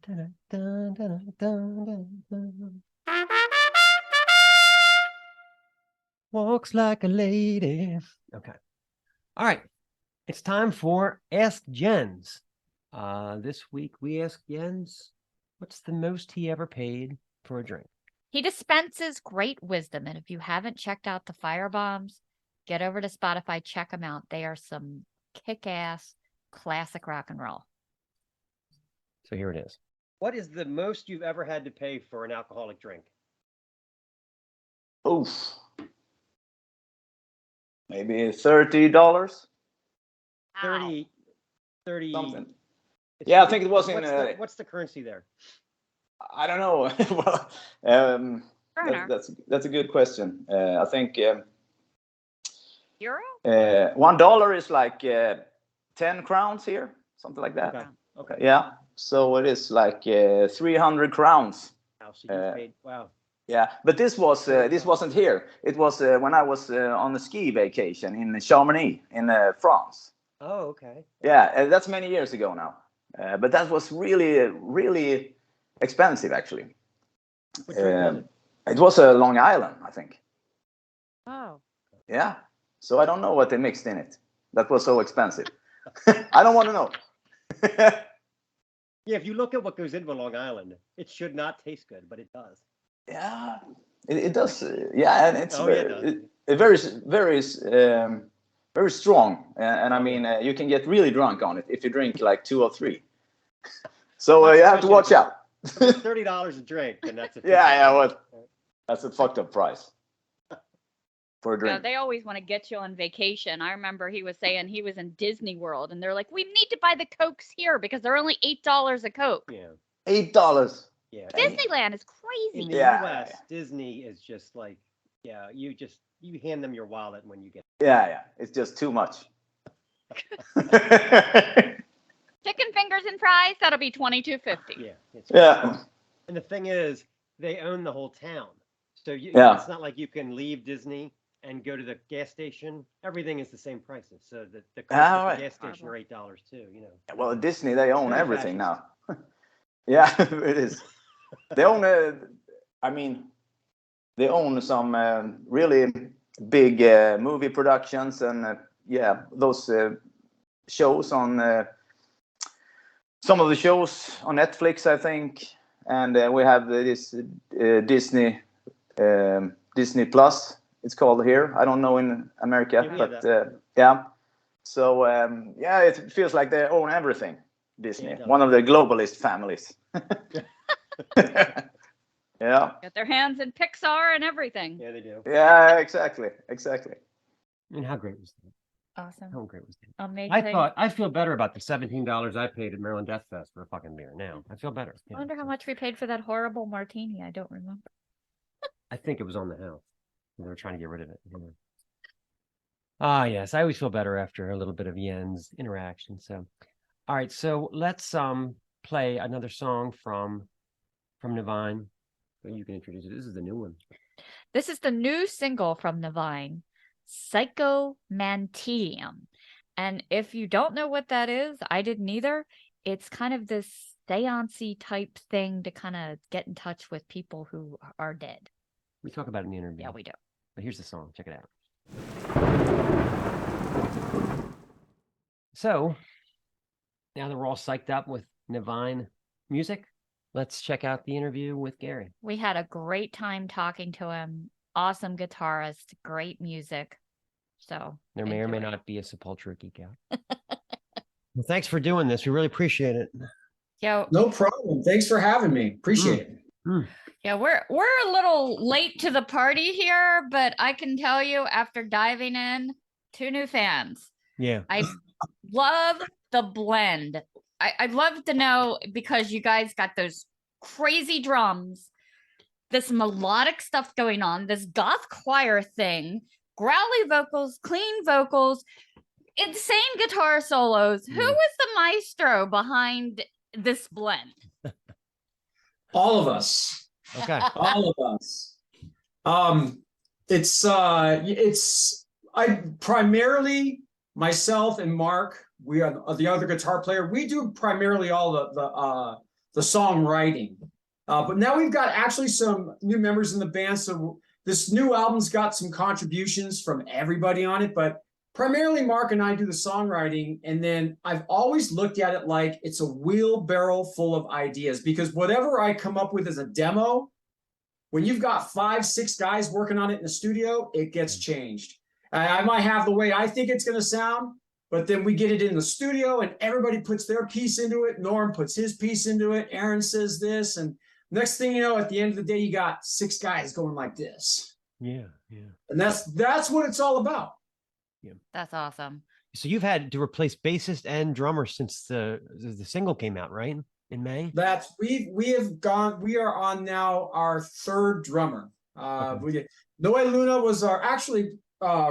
Walks like a lady. Okay. All right. It's time for Ask Jens. This week we asked Jens, what's the most he ever paid for a drink? He dispenses great wisdom. And if you haven't checked out the Firebombs, get over to Spotify, check them out. They are some kick-ass classic rock and roll. So here it is. What is the most you've ever had to pay for an alcoholic drink? Oof. Maybe $30. 30 Something. it's- Yeah, I think it was in. what's the currency there? I don't know. Well, Kroner. that's a good question. I think Euro? $1 is like 10 crowns here, something like that. Okay. Yeah. So it is like 300 crowns. Wow, so you paid, wow. Yeah, but this wasn't here. It was when I was on a ski vacation in Chamonix in France. Oh, okay. Yeah, that's many years ago now. But that was really expensive, actually. What drink was it? It was a Long Island, I think. Oh. Yeah. So I don't know what they mixed in it. That was so expensive. I don't want to know. Yeah, if you look at what goes into a Long Island, it should not taste good, but it does. Yeah, it does. Yeah, and it's very strong. And I mean, you can get really drunk on it if you drink like 2 or 3. So you have to watch out. $30 a drink, and that's it. Yeah, well, that's a fucked up price for a drink. Yeah, they always want to get you on vacation. I remember he was saying he was in Disney World, and they're like, we need to buy the Cokes here because they're only $8 a Coke. Yeah. $8. Yeah. Disneyland is In crazy. the Yeah. US, Disney is just like, yeah, you hand them your wallet when you get. Yeah, it's just too much. Chicken fingers and fries, that'll be $22.50. Yeah. Yeah. And the thing is, they own the whole town. So Yeah. it's not like you can leave Disney and go to the gas station. Everything is the same prices. So the cost Ah, at right. the gas station are $8 too, you know. Well, Disney, they own Very everything fascist. now. Yeah, it is. They own, I mean, they own some really big movie productions and yeah, those shows on some of the shows on Netflix, I think. And we have this Disney Plus. It's called here. I don't know in America, Yeah, but yeah. So yeah, it feels like they own everything. Disney, Yeah, one of the globalist families. Yeah. Got their hands in Pixar and everything. Yeah, they do. Yeah, exactly. And how great was that? Awesome. How great was that? Amazing. I feel better about the $17 I paid at Maryland Death Fest for a fucking beer now. I feel better. I wonder how much we paid for that horrible martini. I don't remember. I think it was on the house. They were trying to get rid of it. You know. Ah, yes. I always feel better after a little bit of Yen's interaction. So, all right. So let's play another song from Niviane. You can introduce it. This is the new one. This is the new single from Niviane, Psychomantium. And if you don't know what that is, I didn't either. It's kind of this seance-y type thing to kind of get in touch with people who are dead. We talk about it in the interview. Yeah, we do. But here's the song. Check it out. So now that we're all psyched up with Niviane music, let's check out the interview with Gary. We had a great time talking to him. Awesome guitarist, great music. So There may or may enjoy. not be a Sepultura geek out. Well, thanks for doing this. We really appreciate it. Yeah, No problem. Thanks for having me. Appreciate it. yeah, we're a little late to the party here, but I can tell you after diving in, 2 new fans. Yeah. I love the blend. I'd love to know because you guys got those crazy drums, this melodic stuff going on, this goth choir thing, growly vocals, clean vocals, insane guitar solos. Who was the maestro behind this blend? All of us. Okay. All of us. It's I primarily myself and Mark, we are the other guitar player. We do primarily all the songwriting. But now we've got actually some new members in the band. So this new album's got some contributions from everybody on it, but primarily Mark and I do the songwriting. And then I've always looked at it like it's a wheelbarrow full of ideas, because whatever I come up with as a demo, when you've got 5, 6 guys working on it in the studio, it gets changed. I might have the way I think it's going to sound, but then we get it in the studio and everybody puts their piece into it. Norm puts his piece into it. Aaron says this. And next thing you know, at the end of the day, you got 6 guys going like this. Yeah, yeah. And that's what it's all about. That's awesome. So you've had to replace bassist and drummer since the single came out, right? In May? We are on now our third drummer. Okay. Noe Luna was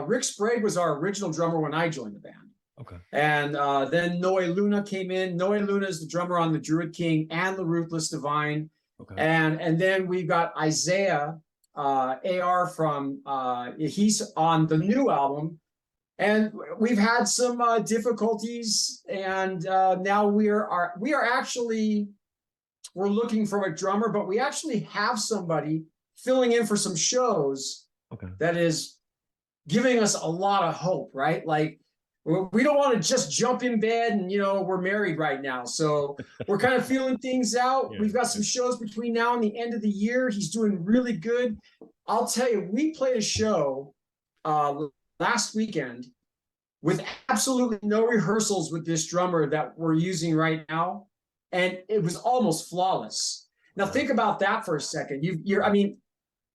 Rick Sprague was our original drummer when I joined the band. Okay. And then Noe Luna came in. Noe Luna is the drummer on the Druid King and the Ruthless Divine. Okay. And then we've got Isaiah AR from he's on the new album. And we've had some difficulties, and now we're looking for a drummer, but we actually have somebody filling in for some shows. Okay. That is giving us a lot of hope, right? Like we don't want to just jump in bed and we're married right now, so we're kind of feeling things out. Yeah. We've got some shows between now and the end of the year. He's doing really good. I'll tell you, we played a show last weekend with absolutely no rehearsals with this drummer that we're using right now, and it was almost flawless. Now think about that for a second.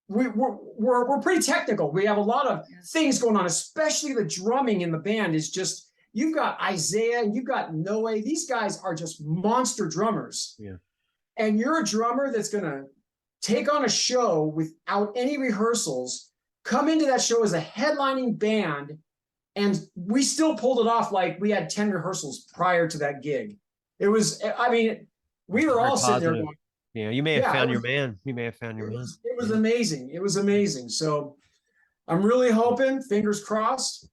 We're pretty technical. We have a lot of things going on, especially the drumming in the band is just, you've got Isaiah and you've got Noe. These guys are just monster drummers. Yeah. And you're a drummer that's going to take on a show without any rehearsals, come into that show as a headlining band, and we still pulled it off like we had 10 rehearsals prior to that gig. It was, we were all sitting there going, yeah, you may have found your man. You may have found your man. It was amazing. It was amazing. So I'm really hoping, fingers crossed,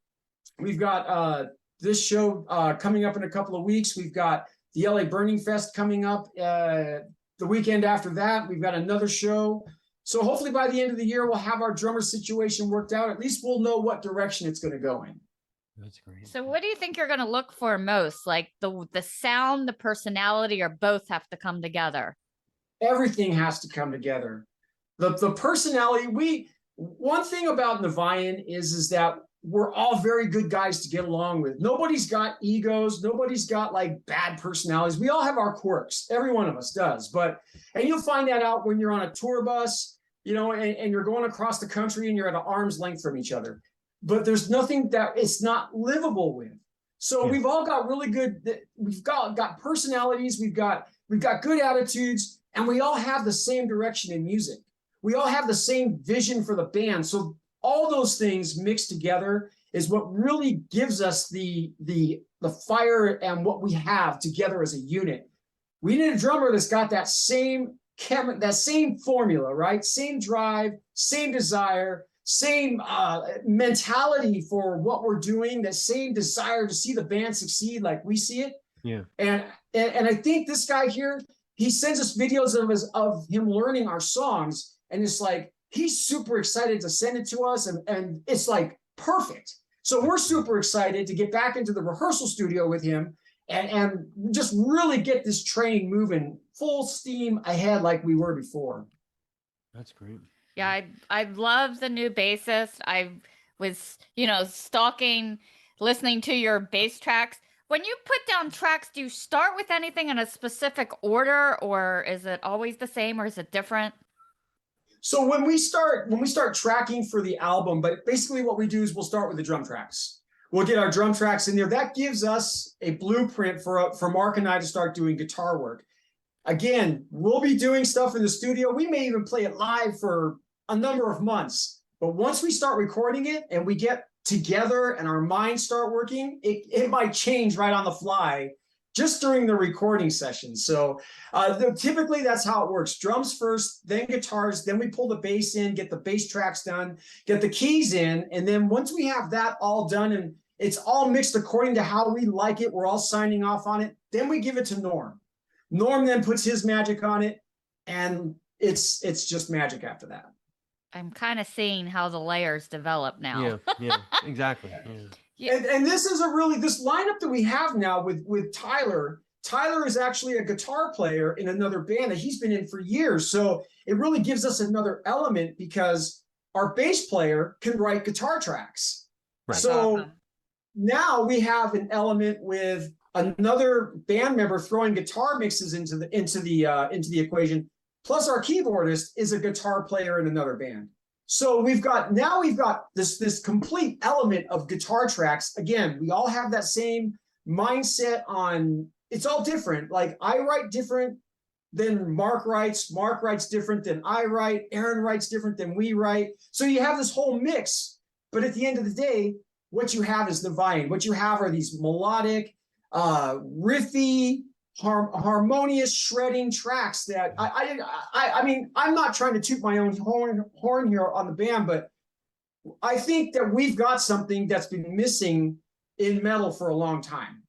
we've got this show coming up in a couple of weeks. We've got the LA Burning Fest coming up the weekend after that. We've got another show. So hopefully by the end of the year, we'll have our drummer situation worked out. At least we'll know what direction it's going to go in. That's great. So what do you think you're going to look for most? Like the sound, the personality, or both have to come together? Everything has to come together. The personality, one thing about Niviane is that we're all very good guys to get along with. Nobody's got egos. Nobody's got like bad personalities. We all have our quirks. Every one of us does. And you'll find that out when you're on a tour bus, and you're going across the country and you're at an arm's length from each other. But there's nothing that it's not livable with. So we've all got really good, we've got personalities, we've got good attitudes, and we all have the same direction in music. We all have the same vision for the band. So all those things mixed together is what really gives us the fire and what we have together as a unit. We need a drummer that's got that same formula, right? Same drive, same desire, same mentality for what we're doing, that same desire to see the band succeed like we see it. Yeah. And I think this guy here, he sends us videos of him learning our songs, and it's like he's super excited to send it to us, and it's like perfect. So we're super excited to get back into the rehearsal studio with him and just really get this train moving full steam ahead like we were before. That's great. Yeah, I love the new bassist. I was, stalking, listening to your bass tracks. When you put down tracks, do you start with anything in a specific order, or is it always the same, or is it different? So when we start tracking for the album, but basically what we do is we'll start with the drum tracks. We'll get our drum tracks in there. That gives us a blueprint for Mark and I to start doing guitar work. Again, we'll be doing stuff in the studio. We may even play it live for a number of months. But once we start recording it and we get together and our minds start working, it might change right on the fly just during the recording session. So typically that's how it works. Drums first, then guitars, then we pull the bass in, get the bass tracks done, get the keys in. And then once we have that all done and it's all mixed according to how we like it, we're all signing off on it, then we give it to Norm. Norm then puts his magic on it, and it's just magic after that. I'm kind of seeing how the layers develop now. Yeah, exactly. Yeah. And this is this lineup that we have now with Tyler. Tyler is actually a guitar player in another band that he's been in for years. So it really gives us another element because our bass player can write guitar tracks. Right. So now we have an element with another band member throwing guitar mixes into the equation. Plus our keyboardist is a guitar player in another band. So we've got this complete element of guitar tracks. Again, we all have that same mindset on, it's all different. Like I write different than Mark writes different than I write, Aaron writes different than we write. So you have this whole mix, but at the end of the day, what you have is Niviane. What you have are these melodic, riffy, harmonious shredding tracks that I mean, I'm not trying to toot my own horn here on the band, but I think that we've got something that's been missing in metal for a long time.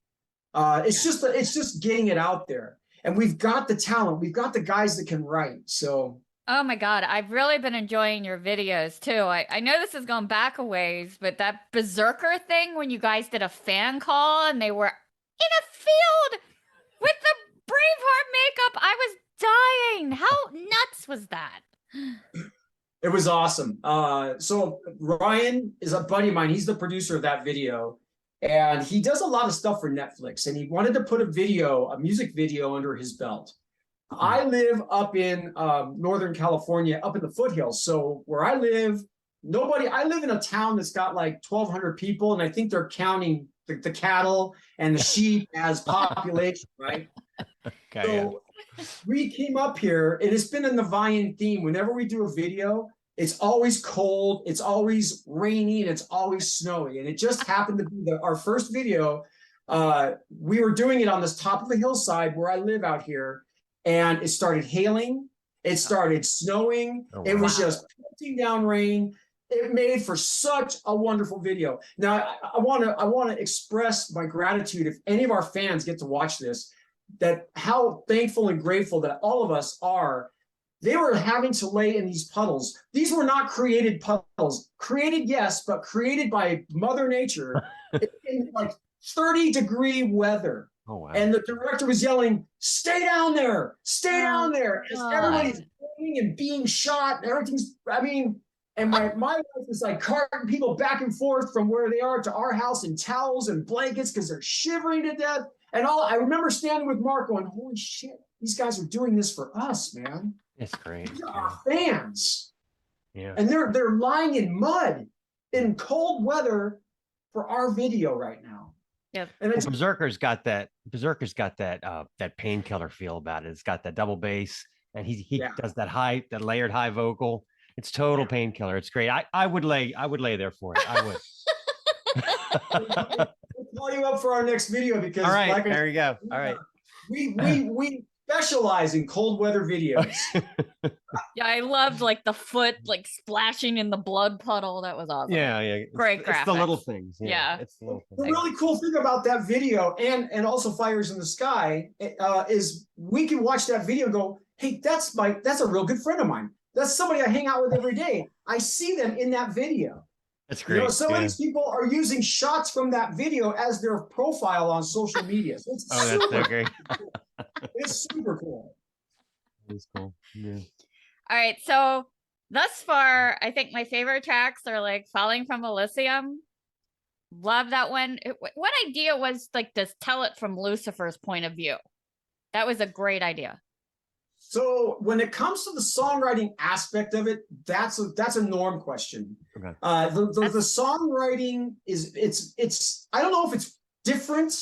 It's just getting it out there, and we've got the talent, we've got the guys that can write. So Oh my God, I've really been enjoying your videos too. I know this has gone back a ways, but that Berserker thing when you guys did a fan call and they were in a field with the Braveheart makeup, I was dying. How nuts was that? it was awesome. So Ryan is a buddy of mine. He's the producer of that video, and he does a lot of stuff for Netflix, and he wanted to put a music video under his belt. I live up in Northern California, up in the foothills. So where I live, I live in a town that's got like 1,200 people, and I think they're counting the cattle and the sheep as population, right? Okay, So we came up here, and it's been a Niviane theme. Whenever we do a video, it's always cold, it's always rainy, and it's always snowy. And it just happened to be our first video. We were doing it on this top of a hillside where I live out here, and it started hailing, it started snowing, it was just pelting down rain. It made for such a wonderful video. Now, I want to express my gratitude if any of our fans get to watch this, that how thankful and grateful that all of us are. They were having to lay in these puddles. These were not created puddles. Created, yes, but created by Mother Nature in like 30-degree weather. Oh, wow. And the director was yelling, "Stay down there, stay down there." As everybody's going and being shot, and everything's, I mean, and my wife is like carting people back and forth from where they are to our house in towels and blankets because they're shivering to death. And I remember standing with Mark going, "Holy shit, these guys are doing this for us, man. It's great. These are our fans." Yeah. And they're lying in mud in cold weather for our video right now. Yep. And it's, Berserker's got that that painkiller feel about it. It's got that double bass, and he does that layered high vocal. It's total painkiller. It's great. I would lay there for it. I would. We'll call you up for our next video because All right, like there you go. All right. We specialize in cold weather videos. Yeah, I loved like the foot like splashing in the blood puddle. That was awesome. Yeah. Great It's the little graphics. things. Yeah. It's the little The things. really cool thing about that video and also Fires in the Sky is we can watch that video and go, "Hey, that's a real good friend of mine. That's somebody I hang out with every day. I see them in that video." That's You know, great. some of these people are using shots from that video as their profile on social media. So it's Oh, that's so great. It's super cool. It's cool. Yeah. All right, so thus far, I think my favorite tracks are like Falling from Elysium. Love that one. What idea was like to tell it from Lucifer's point of view? That was a great idea. So when it comes to the songwriting aspect of it, that's a Norm question. Okay. The songwriting it's I don't know if it's different.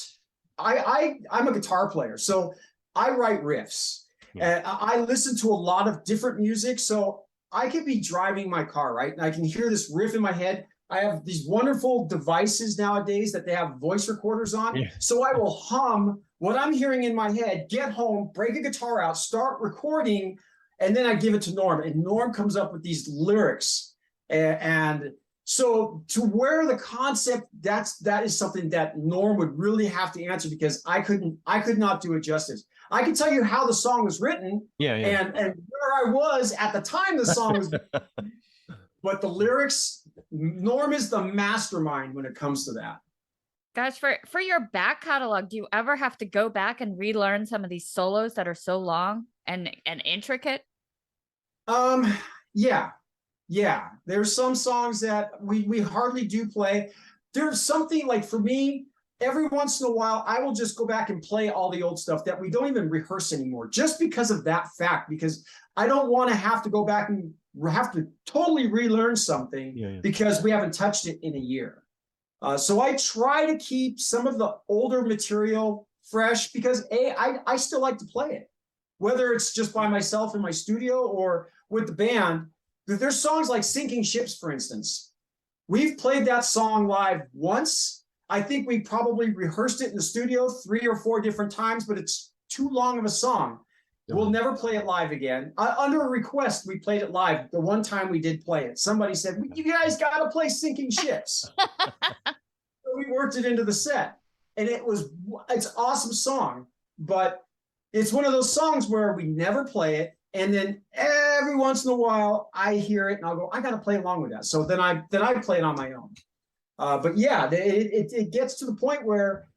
I'm a guitar player, so I write riffs. Yeah. I listen to a lot of different music, so I could be driving my car, right? And I can hear this riff in my head. I have these wonderful devices nowadays that they have voice recorders on. Yeah. So I will hum what I'm hearing in my head, get home, break a guitar out, start recording, and then I give it to Norm. And Norm comes up with these lyrics. And so to where the concept, that is something that Norm would really have to answer because I could not do it justice. I can tell you how the song was written and where I was at the time the song was written. But the lyrics, Norm is the mastermind when it comes to that. Guys, for your back catalog, do you ever have to go back and relearn some of these solos that are so long and intricate? Yeah. There's some songs that we hardly do play. There's something like for me, every once in a while, I will just go back and play all the old stuff that we don't even rehearse anymore, just because of that fact, because I don't want to have to go back and have to totally relearn something because we haven't touched it in a year. So I try to keep some of the older material fresh because I still like to play it, whether it's just by myself in my studio or with the band. There's songs like Sinking Ships, for instance. We've played that song live once. I think we probably rehearsed it in the studio 3 or 4 different times, but it's too long of a song. We'll never play it live again. Under a request, we played it live. The one time we did play it, somebody said, "You guys got to play Sinking Ships." So we worked it into the set, and it's an awesome song, but it's one of those songs where we never play it, and then every once in a while I hear it and I'll go, I got to play along with that. So then I play it on my own. But yeah, it gets to the point where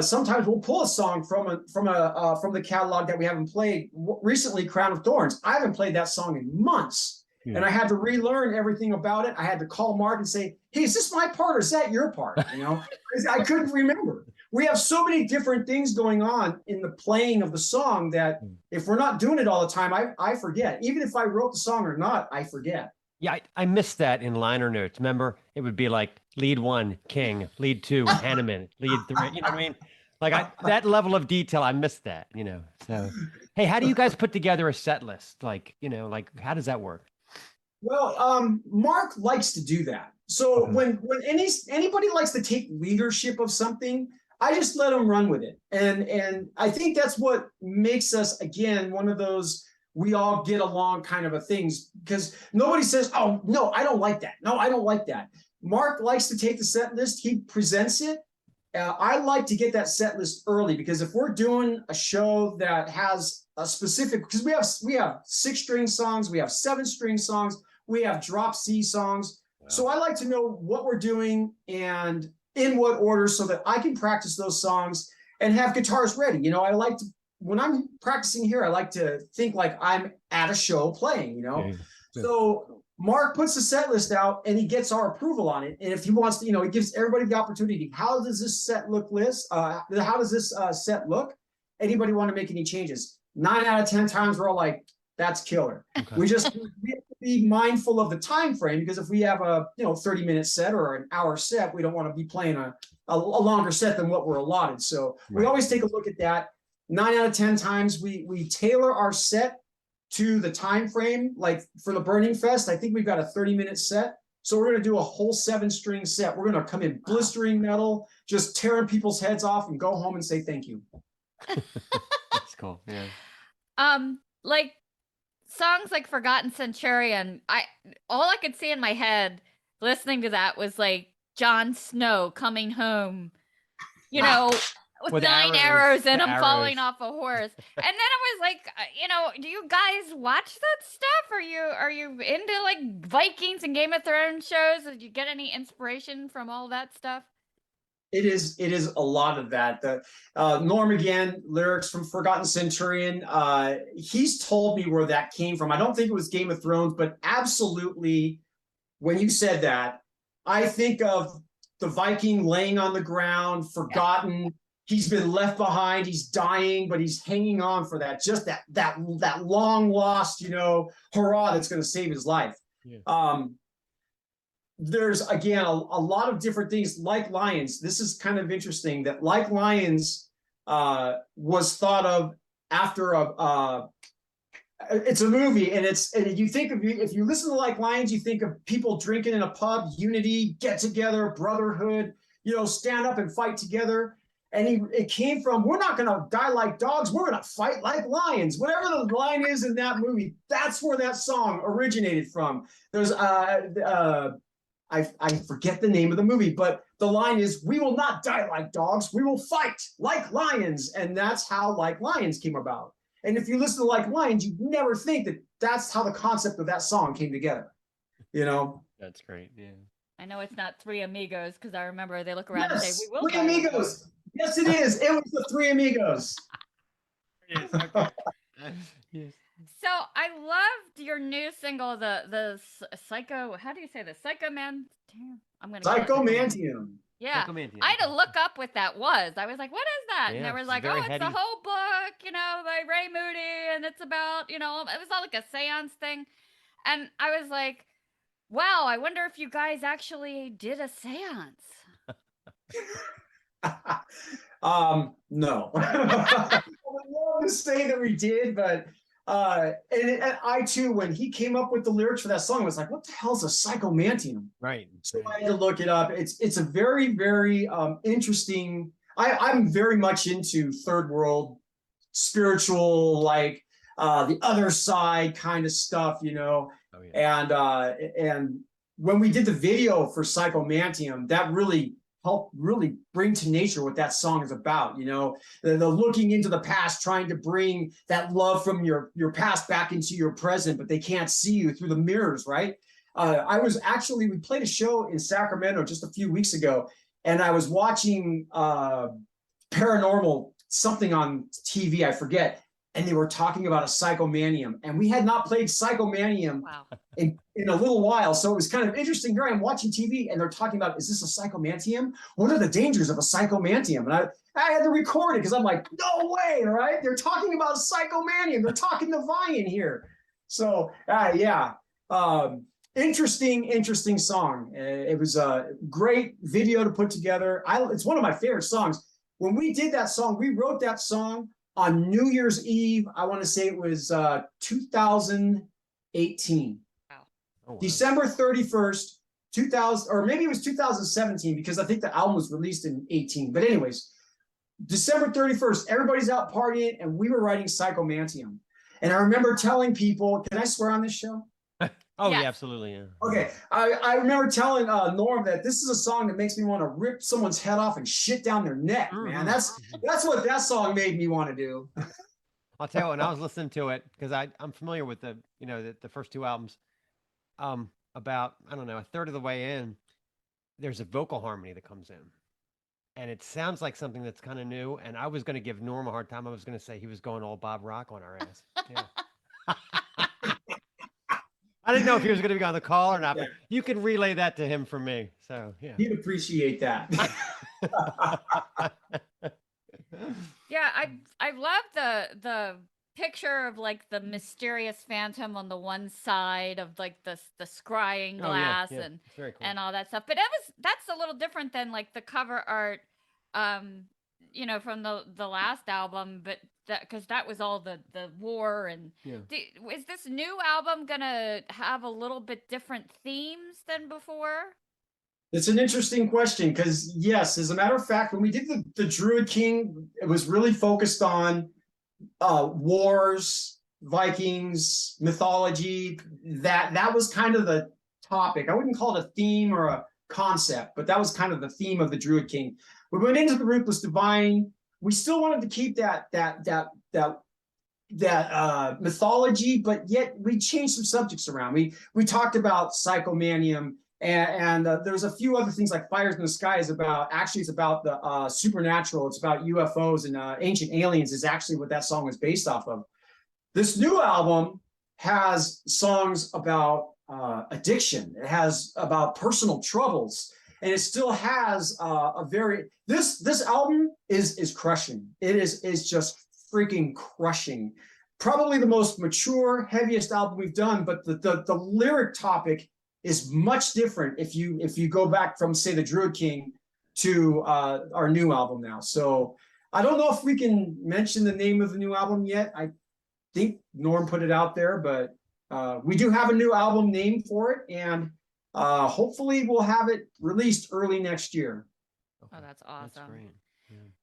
sometimes we'll pull a song from the catalog that we haven't played recently. Crown of Thorns. I haven't played that song in months, and I had to relearn everything about it. I had to call Mark and say, "Hey, is this my part or is that your part?" I couldn't remember. We have so many different things going on in the playing of the song that if we're not doing it all the time, I forget. Even if I wrote the song or not, I forget. Yeah, I missed that in liner notes. Remember, it would be like lead 1, King, lead 2, Hanneman, lead 3. You know what I mean? Like that level of detail, I missed that. So, hey, how do you guys put together a set list? Like how does that work? Well, Mark likes to do that. So when anybody likes to take leadership of something, I just let them run with it. And I think that's what makes us, again, one of those we all get along kind of a things, because nobody says, "Oh, no, I don't like that. No, I don't like that." Mark likes to take the set list. He presents it. I like to get that set list early, because if we're doing a show that has a specific, because we have 6-string songs, we have 7-string songs, we have drop C songs. Wow. So I like to know what we're doing and in what order, so that I can practice those songs and have guitars ready. I like to, when I'm practicing here, I like to think like I'm at a show playing, So Mark puts the set list out and he gets our approval on it. And if he wants to, he gives everybody the opportunity. How does this set look how does this set look? Anybody want to make any changes? 9 out of 10 times we're all like, that's killer. Okay. We have to be mindful of the time frame, because if we have a 30-minute set or an hour set, we don't want to be playing a longer set than what we're allotted. So we always take a look at that. 9 out of 10 times we tailor our set to the time frame. Like for the Burning Fest, I think we've got a 30-minute set. So we're going to do a whole 7-string set. We're going to come in blistering metal, just tearing people's heads off and go home and say thank you. That's cool. Yeah. Like songs like Forgotten Centurion, all I could see in my head listening to that was like Jon Snow coming home, with 9 arrows in him falling off a horse. And then I was like, do you guys watch that stuff? Are you into like Vikings and Game of Thrones shows? Did you get any inspiration from all that stuff? It is a lot of that. The Norm again, lyrics from Forgotten Centurion. He's told me where that came from. I don't think it was Game of Thrones, but absolutely, when you said that, I think of the Viking laying on the ground, forgotten. He's been left behind. He's dying, but he's hanging on for that long lost, hurrah that's going to save his life. Yeah. There's again a lot of different things. Like Lions, this is kind of interesting that Like Lions was thought of after it's a movie, and you think of, if you listen to Like Lions, you think of people drinking in a pub, unity, get together, brotherhood, stand up and fight together. And it came from, we're not going to die like dogs, we're going to fight like lions. Whatever the line is in that movie, that's where that song originated from. There's I forget the name of the movie, but the line is, "We will not die like dogs, we will fight like lions." And that's how Like Lions came about. And if you listen to Like Lions, you'd never think that that's how the concept of that song came together. That's great. Yeah. I know it's not Three Amigos, because I remember they look around and say, "We will." Three Amigos. Yes, it is. It was the Three Amigos. Yes. Okay. Yes. So I loved your new single, the Psycho. How do you say this? Psychoman. I'm gonna. Psychomantium. Yeah. Psychomantium. I had to look up what that was. I was like, "What is that?" Yeah, and they were like, "Oh, it's the whole book, by Ray Moody, and it's about, it was all like a seance thing." And I was like, wow, I wonder if you guys actually did a seance. No. I would love to say that we did, but and I too, when he came up with the lyrics for that song, I was like, what the hell's a psychomantium? Right. So I had to look it up. It's a very, very interesting. I'm very much into third world spiritual, like the other side kind of stuff, you know. Oh, yeah. And when we did the video for Psychomantium, that really helped really bring to nature what that song is about, you know, the looking into the past, trying to bring that love from your past back into your present, but they can't see you through the mirrors, right? We played a show in Sacramento just a few weeks ago, and I was watching paranormal something on TV, I forget, and they were talking about a psychomanium, and we had not played psychomanium Wow. in a little while, so it was kind of interesting. Here I am watching TV, and they're talking about, is this a psychomantium? What are the dangers of a psychomantium? And I had to record it because I'm like, no way, right? They're talking about psychomantium. They're talking Niviane here. So yeah. Interesting song. It was a great video to put together. It's one of my favorite songs. When we did that song, we wrote that song on New Year's Eve. I want to say it was 2018. Wow. Oh, wow. December 31st, 2000, or maybe it was 2017, because I think the album was released in 18. But anyways, December 31st, everybody's out partying, and we were writing Psychomantium. And I remember telling people, can I swear on this show? Oh, Yes. yeah, absolutely. Yeah. Okay, I remember telling Norm that this is a song that makes me want to rip someone's head off and shit down their neck, man. That's what that song made me want to do. I'll tell you, when I was listening to it, because I'm familiar with the first two albums, about, I don't know, a third of the way in, there's a vocal harmony that comes in. And it sounds like something that's kind of new. And I was going to give Norm a hard time. I was going to say he was going all Bob Rock on our ass. Yeah. I didn't know if he was going to be on the call or not, but you can relay that to him for me. So, yeah. He'd appreciate that. Yeah, I love the picture of like the mysterious phantom on the one side of like the scrying glass It's very cool. and all that stuff. But that's a little different than like the cover art, you know, from the last album. But because that was all the war and is this new album gonna have a little bit different themes than before? It's an interesting question, because yes, as a matter of fact, when we did the Druid King, it was really focused on wars, Vikings, mythology. That was kind of the topic. I wouldn't call it a theme or a concept, but that was kind of the theme of the Druid King. We went into the Ruthless Divine. We still wanted to keep that mythology, but yet we changed some subjects around. We talked about Psychomanium, and there's a few other things like Fires in the Sky it's about the supernatural. It's about UFOs and ancient aliens is actually what that song was based off of. This new album has songs about addiction. It has about personal troubles. And it still has this album is crushing. It is just freaking crushing. Probably the most mature, heaviest album we've done, but the lyric topic is much different if you go back from, say, the Druid King to our new album now. So I don't know if we can mention the name of the new album yet. I think Norm put it out there, but we do have a new album name for it, and hopefully we'll have it released early next year. Oh, that's awesome. That's great.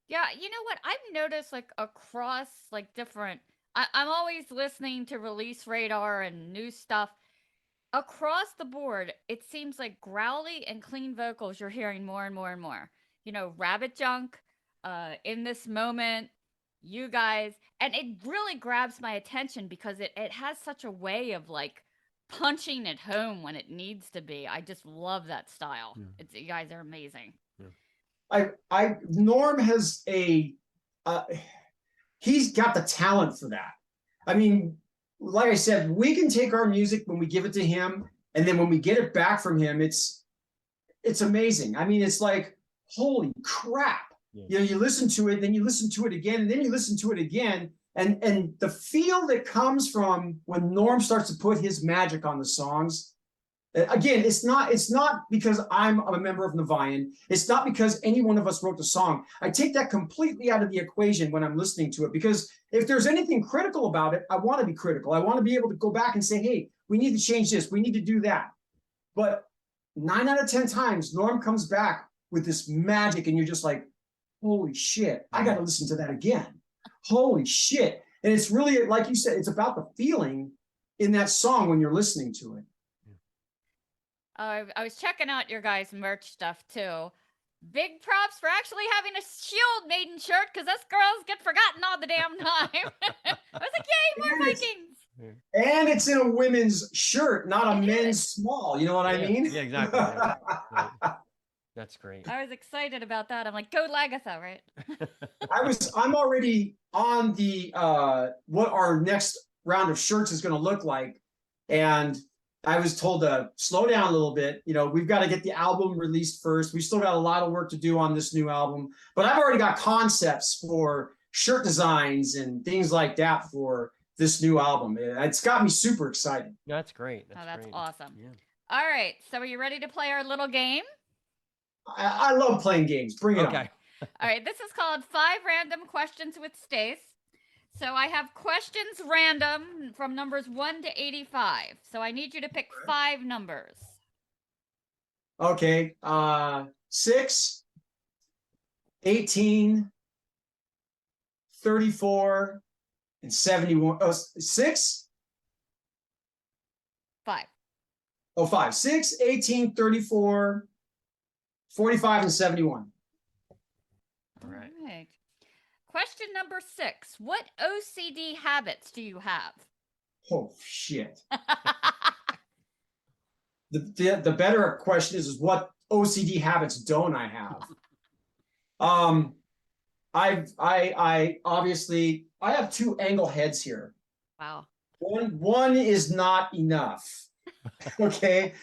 Yeah, you know what? I've noticed like across like different, I'm always listening to Release Radar and new stuff. Across the board, it seems like growly and clean vocals you're hearing more and more and more. You know, Rabbit Junk, In This Moment, you guys. And it really grabs my attention because it has such a way of like punching it home when it needs to be. I just love that style. You guys are amazing. Norm has he's got the talent for that. I mean, like I said, we can take our music when we give it to him, and then when we get it back from him, it's amazing. I mean, it's like, holy crap. You know, you listen to it, then you listen to it again, and then you listen to it again, And the feel that comes from when Norm starts to put his magic on the songs. Again, it's not because I'm a member of Niviane. It's not because any one of us wrote the song. I take that completely out of the equation when I'm listening to it, because if there's anything critical about it, I want to be critical. I want to be able to go back and say, hey, we need to change this. We need to do that. But 9 out of 10 times, Norm comes back with this magic and you're just like, holy shit, I got to listen to that again. Holy shit. And it's really, like you said, it's about the feeling in that song when you're listening to it. I was checking out your guys' merch stuff too. Big props for actually having a Shield Maiden shirt, because us girls get forgotten all the damn time. I was like, yay, more Vikings! And it's in a women's shirt, not a men's small. You know what I mean? Yeah, exactly. Yeah. Right. That's great. I was excited about that. I'm like, go Lagatha, right? I'm already on the what our next round of shirts is going to look like, and I was told to slow down a little bit. You know, we've got to get the album released first. We still got a lot of work to do on this new album, but I've already got concepts for shirt designs and things like that for this new album. It's got me super excited. That's great. That's great. awesome. Yeah. All right, so are you ready to play our little game? I love playing games. Bring it on. All right, this is called 5 Random Questions with Stace. So I have questions random from numbers 1 to 85. So I need you to pick 5 numbers. Okay. 6, 18, 34, and 71. Oh, 6? 5. Oh, 5. 6, 18, 34, 45, and 71. All right. All right. Question number 6. What OCD habits do you have? Oh, shit. The better question is what OCD habits don't I have? I obviously I have 2 angle heads here. Wow. One is not enough. Okay.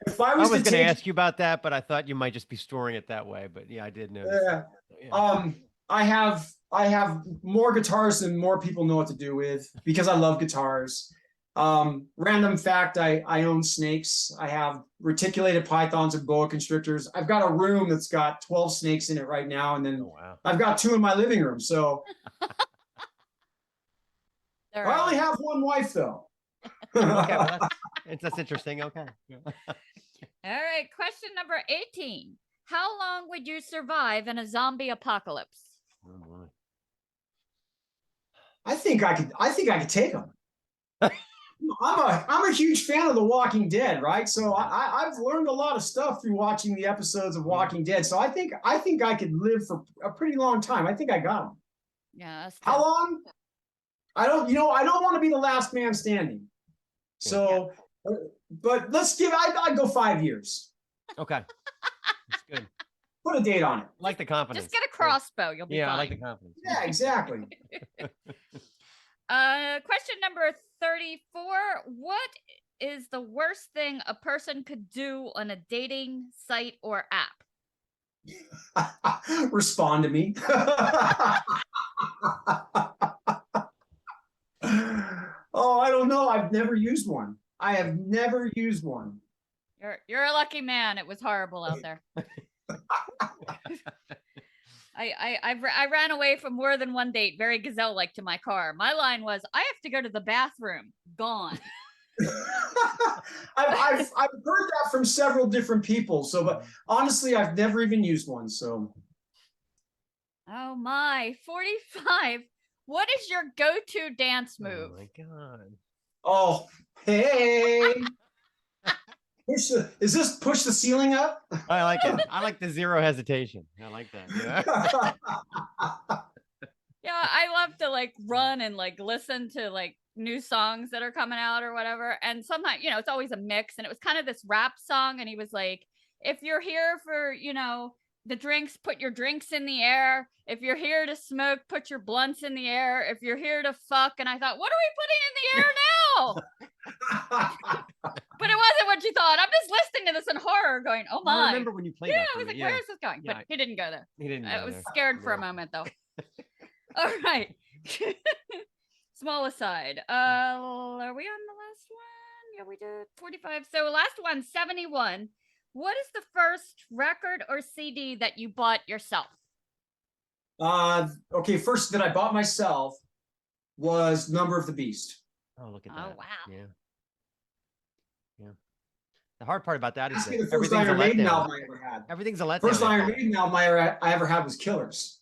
If I I was, was going to ask you about that, but I thought you might just be storing it that way. But yeah, I did notice. Yeah. I have more guitars than more people know what to do with because I love guitars. Random fact, I own snakes. I have reticulated pythons and boa constrictors. I've got a room that's got 12 snakes in it right now, and then I've got 2 in my living room. So I only have 1 wife though. Okay, well, that's interesting. Okay. All right, question number 18. How long would you survive in a zombie apocalypse? Oh, boy. I think I could take them. I'm a huge fan of The Walking Dead, right? So I've learned a lot of stuff through watching the episodes of Walking Dead. So I think I could live for a pretty long time. I think I got them. Yeah. How long? I don't want to be the last man standing. So, but I'd go 5 years. Okay. That's good. Put a date on it. I like the confidence. Just get a crossbow. You'll be fine. I like the confidence. Yeah, exactly. Question number 34. What is the worst thing a person could do on a dating site or app? Respond to me. Oh, I don't know. I've never used one. I have never used one. You're a lucky man. It was horrible out there. I ran away from more than one date, very gazelle-like, to my car. My line was, I have to go to the bathroom. Gone. I've heard that from several different people. So, but honestly, I've never even used one. So. Oh my, 45. What is your go-to dance move? Oh my God. Oh, hey. Is this push the ceiling up? I like it. I like the 0 hesitation. I like that. Yeah. Yeah, I love to like run and like listen to like new songs that are coming out or whatever. And sometimes, it's always a mix. And it was kind of this rap song. And he was like, if you're here for, the drinks, put your drinks in the air. If you're here to smoke, put your blunts in the air. If you're here to fuck. And I thought, what are we putting in the air now? But it wasn't what you thought. I'm just listening to this in horror going, oh my. I remember when you played that. I was like, where is this going? But he didn't go there. He didn't. I was scared for a moment though. All right. Small aside. Are we on the last one? Yeah, we did 45. So last one, 71. What is the first record or CD that you bought yourself? Okay, first that I bought myself was Number of the Beast. Oh, look at Oh, that. wow. Yeah. Yeah. The hard part about that is Ask me that the first everything's a Iron Maiden letdown. album I ever had. Everything's a letdown. First after Iron that. Maiden album I ever had was Killers.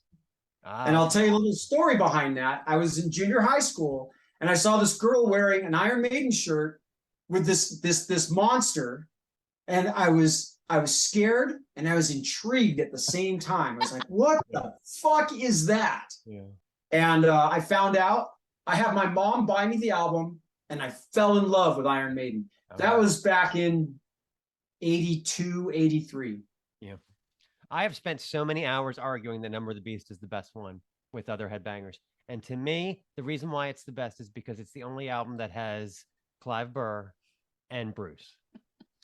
And I'll okay. tell you a little story behind that. I was in junior high school and I saw this girl wearing an Iron Maiden shirt with this monster, and I was scared and I was intrigued at the same time. I was like, "What the fuck is that?" Yeah. And I found out. I had my mom buy me the album, and I fell in love with Iron Maiden. That was back in 82, 83. Yeah. I have spent so many hours arguing that Number of the Beast is the best one with other headbangers. And to me, the reason why it's the best is because it's the only album that has Clive Burr and Bruce.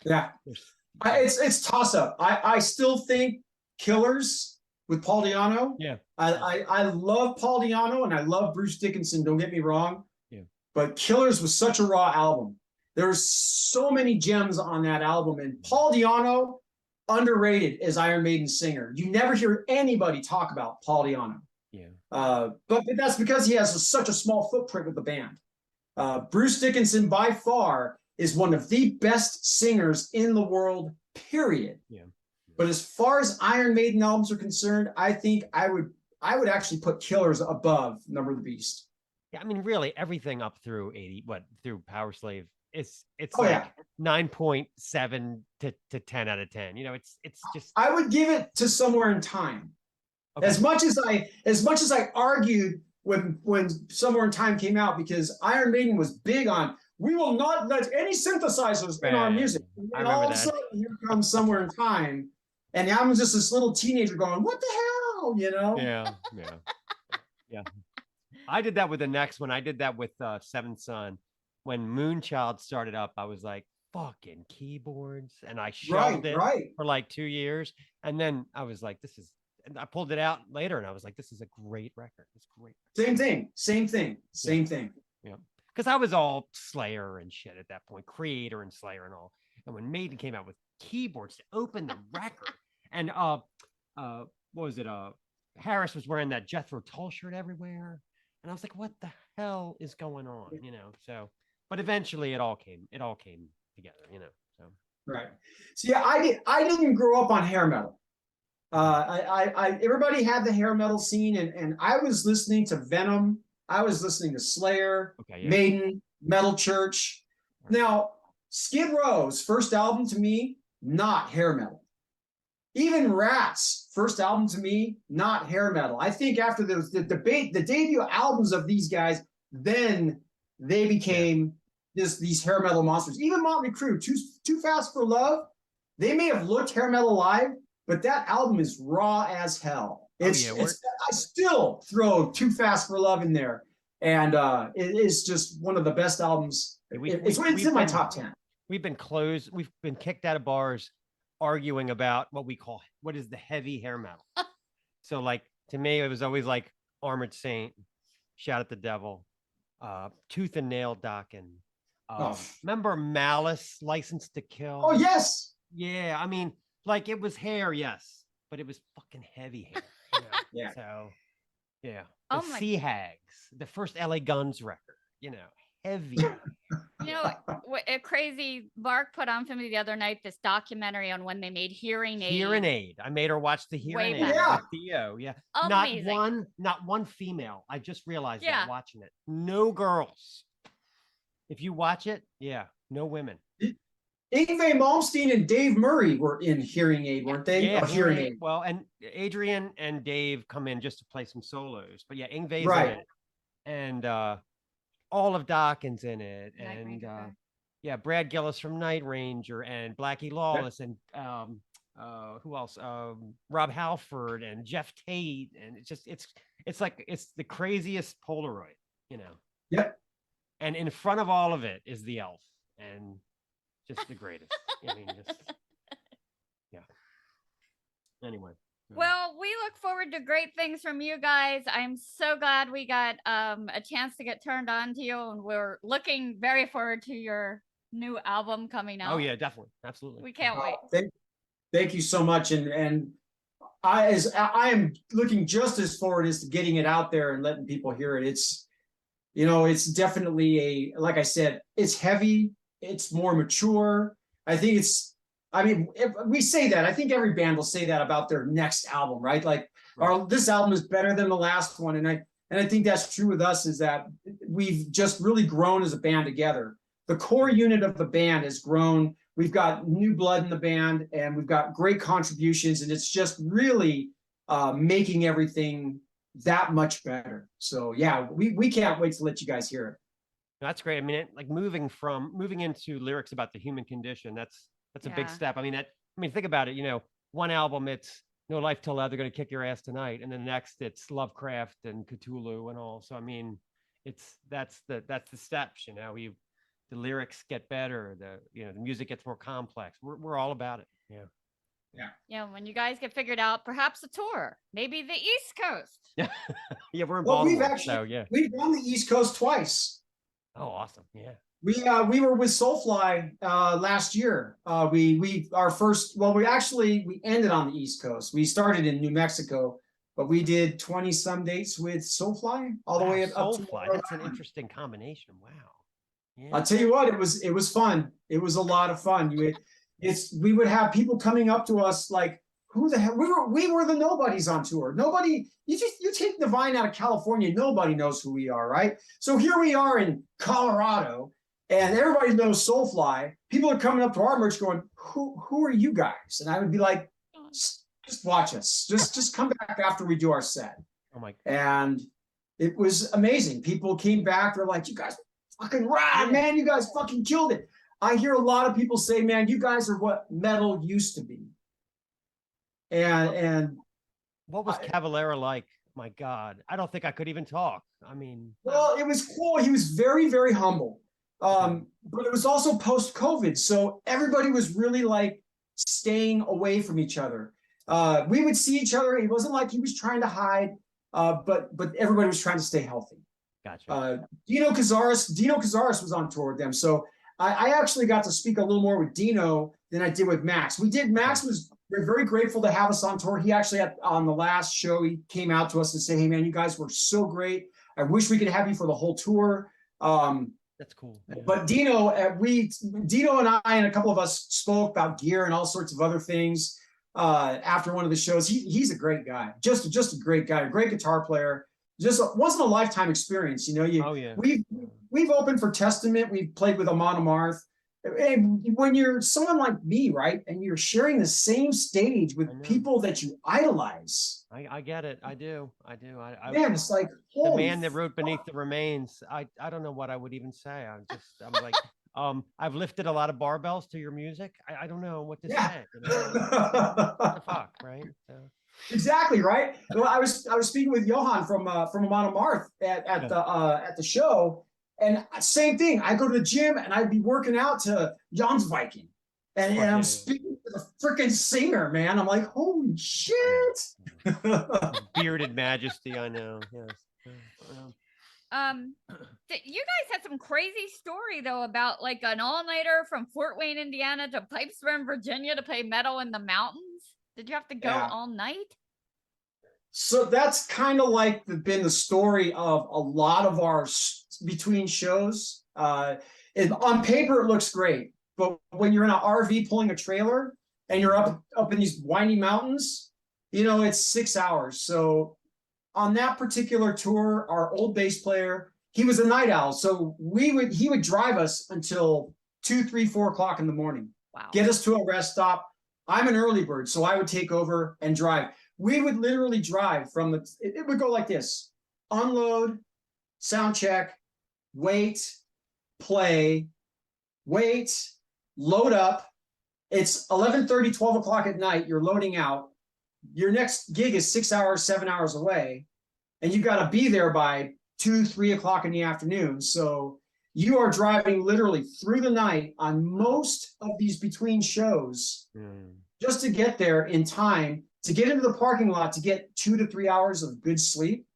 Yeah. There's- It's toss up. I still think Killers with Paul Di'Anno. Yeah. I love Paul Di'Anno and I love Bruce Dickinson. Don't get me wrong. Yeah. But Killers was such a raw album. There's so many gems on that album, and Paul Di'Anno underrated as Iron Maiden singer. You never hear anybody talk about Paul Di'Anno. Yeah. But that's because he has such a small footprint with the band. Bruce Dickinson by far is one of the best singers in the world, period. Yeah. But as far as Iron Maiden albums are concerned, I think I would actually put Killers above Number of the Beast. Yeah. I mean, really, everything up through through Power Slave. It's Oh, like yeah. 9.7 to 10 out of 10. You know, it's just I would give it to Somewhere in Time. okay. As much as I argued when Somewhere in Time came out, because Iron Maiden was big on, we will not let any synthesizers in our music. And I remember all of a that. sudden, here comes Somewhere in Time, and I'm just this little teenager going, "What the hell?" You know? Yeah. I did that with the next one. I did that with Seventh Son. When Moonchild started up, I was like, fucking keyboards. And I shelved it for like 2 years. And then I was like, and I pulled it out later and I was like, this is a great record. It's great. Same thing. Yeah. Because I was all Slayer and shit at that point, Creator and Slayer and all. And when Maiden came out with keyboards to open the record, and what was it? Harris was wearing that Jethro Tull shirt everywhere. And I was like, what the hell is going on? You know, so but eventually it all came together, you know. So right. So yeah, I didn't grow up on hair metal. Everybody had the hair metal scene, and I was listening to Venom, I was listening to Slayer, Maiden, Metal Church. Now, Skid Row's first album to me, not hair metal. Even Rat's first album to me, not hair metal. I think after the debut albums of these guys, then they became these hair metal monsters. Even Motley Crue, Too Fast for Love, they may have looked hair metal live, but that album is raw as hell. I still throw Too Fast for Love in there, and it is just one of the best albums. It's in my top 10. We've been kicked out of bars arguing about what is the heavy hair metal. So like to me, it was always like Armored Saint, Shout at the Devil, Tooth and Nail Dokken. Remember Malice, License to Kill? Oh yes. Yeah, I mean, like it was hair, yes, but it was fucking heavy hair. You know? Yeah. So yeah. The Sea Hags, the first LA Guns record, you know, heavy. You know, a crazy Mark put on for me the other night this documentary on when they made Hearing Aid. Hearing Aid. I made her watch the Hearing Aid. Yeah. With Theo. Yeah. Amazing. Not one female. I just realized that watching it. No girls. If you watch it, no women. Yngwie Malmsteen and Dave Murray were in Hearing Aid, weren't they? Yeah, Hearing Aid. Well, and Adrian and Dave come in just to play some solos. But yeah, Yngwie's Right. in it. And all of Dokken's in it. And Brad Gillis from Night Ranger and Blackie Lawless and who else? Rob Halford and Jeff Tate. And it's the craziest Polaroid, you know. Yep. And in front of all of it is the elf. And just the greatest. I mean, just yeah. Anyway. Well, we look forward to great things from you guys. I'm so glad we got a chance to get turned on to you, and we're looking very forward to your new album coming out. Oh yeah, definitely, absolutely. We can't wait. Thank you so much, and I am looking just as forward as to getting it out there and letting people hear it. It's, you know, it's definitely like I said, it's heavy, it's more mature. I think I mean, if we say that, I think every band will say that about their next album, right? Like, this album is better than the last one, and I think that's true with us, is that we've just really grown as a band together. The core unit of the band has grown. We've got new blood in the band, and we've got great contributions, and it's just really making everything that much better. So yeah, we can't wait to let you guys hear it. That's great. I mean, like moving into lyrics about the human condition, that's a big step. I mean, think about it. You know, one album, it's No Life Till They're Gonna Kick Your Ass Tonight, and then the next it's Lovecraft and Cthulhu and all. So I mean, that's the steps. You know, the lyrics get better, the music gets more complex. We're all about it. Yeah, when you guys get figured out, perhaps a tour, maybe the East Coast. Yeah, we're in Well, Baltimore. we've done the East Coast twice. Oh, awesome. Yeah. We were with Soulfly last year. We ended on the East Coast. We started in New Mexico, but we did 20 some dates with Soulfly all the way up to Soulfly. That's an interesting combination. Wow. Yeah. I'll tell you what, it was fun. It was a lot of fun. We would have people coming up to us like, who the hell? We were the nobodies on tour. Nobody, you take Niviane out of California, nobody knows who we are, right? So here we are in Colorado, and everybody knows Soulfly. People are coming up to our merch going, who are you guys? And I would be like, just watch us. Just come back after we do our set. Oh my. And it was amazing. People came back, they're like, you guys fucking rad, man. You guys fucking killed it. I hear a lot of people say, man, you guys are what metal used to be. And what was Cavalera like? My God, I don't think I could even talk. I mean, well, it was cool. He was very, very humble. But it was also post-COVID, so everybody was really like staying away from each other. We would see each other. It wasn't like he was trying to hide, but everybody was trying to stay healthy. Gotcha. Dino Cazares was on tour with them, so I actually got to speak a little more with Dino than I did with Max. We're very grateful to have us on tour. He actually, on the last show, he came out to us and said, hey man, you guys were so great. I wish we could have you for the whole tour. That's cool. Yeah. But Dino and I and a couple of us spoke about gear and all sorts of other things after one of the shows. He's a great guy, just a great guy, a great guitar player. Just wasn't a lifetime experience, you know. We've opened for Testament. We've played with Amon Amarth. And when you're someone like me, right, and you're sharing the same stage with people that you idolize, I get it. I do. Man, it's like the man that wrote Beneath the Remains. I don't know what I would even say. I'm like, I've lifted a lot of barbells to your music. I don't know what to say. You know? What the fuck, right? So. Exactly, right. Well, I was speaking with Johan from Amon Amarth at the show. And same thing. I go to the gym and I'd be working out to Jan's Viking. And I'm speaking to the freaking singer, man. I'm like, holy shit. Bearded majesty, I know. Yes. You guys had some crazy story though about like an all-nighter from Fort Wayne, Indiana to Pipesburn, Virginia to play metal in the mountains. Did you have to go all night? So that's kind of like been the story of a lot of our between shows. On paper, it looks great, but when you're in an RV pulling a trailer and you're up in these windy mountains, you know, it's 6 hours. So on that particular tour, our old bass player, he was a night owl, so he would drive us until 2, 3, 4 o'clock in the morning. Wow. Get us to a rest stop. I'm an early bird, so I would take over and drive. We would literally drive it would go like this: unload, sound check, wait, play, wait, load up. It's 11:30, 12 o'clock at night. You're loading out. Your next gig is 6 hours, 7 hours away, and you got to be there by 2, 3 o'clock in the afternoon. So you are driving literally through the night on most of these between shows just to get there in time to get into the parking lot to get 2 to 3 hours of good sleep.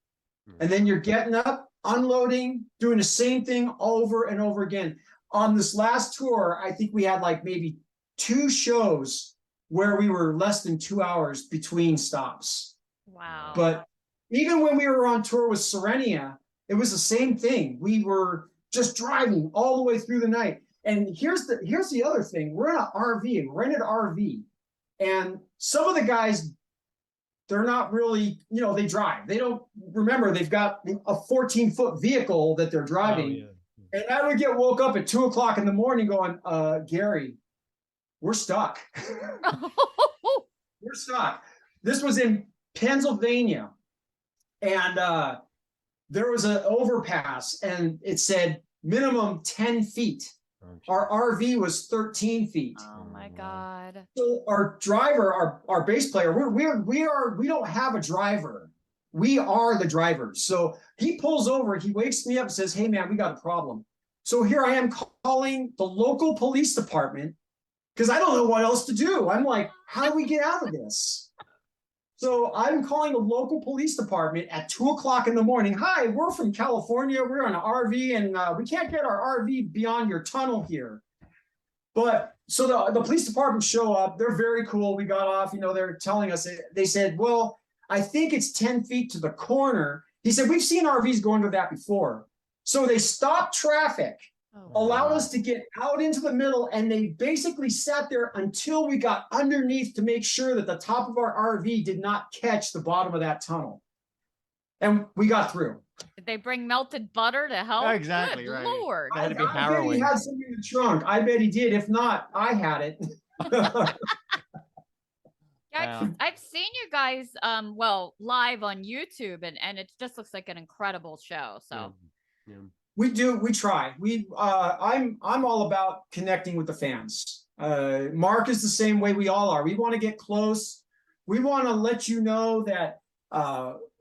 And then you're getting up, unloading, doing the same thing over and over again. On this last tour, I think we had like maybe 2 shows where we were less than 2 hours between stops. Wow. But even when we were on tour with Serenia, it was the same thing. We were just driving all the way through the night. And here's the other thing. We're in an RV, a rented RV. And some of the guys, they're not really, they drive. They don't remember they've got a 14-foot vehicle that they're driving. Oh, yeah. And I would get woke up at 2 o'clock in the morning going, Gary, we're stuck. We're stuck. This was in Pennsylvania. And there was an overpass and it said minimum 10 feet. Our RV was 13 feet. Oh my God. So our driver, our bass player, we don't have a driver. We are the drivers. So he pulls over, he wakes me up and says, hey man, we got a problem. So here I am calling the local police department because I don't know what else to do. I'm like, how do we get out of this? So I'm calling the local police department at 2 o'clock in the morning. Hi, we're from California. We're on an RV and we can't get our RV beyond your tunnel here. But so the police department show up. They're very cool. We got off, they're telling us, they said, well, I think it's 10 feet to the corner. He said, we've seen RVs go under that before. So they stopped traffic, allowed us to get out into the middle, and they basically sat there until we got underneath to make sure that the top of our RV did not catch the bottom of that tunnel. And we got through. Did they bring melted butter to help? Exactly, Good right. Lord. That'd be I bet he harrowing. had something in the trunk. I bet he did. If not, I had it. Yeah, I've seen you guys live on YouTube and it just looks like an incredible show. So Yeah. We try. I'm all about connecting with the fans. Mark is the same way we all are. We want to get close. We want to let you know that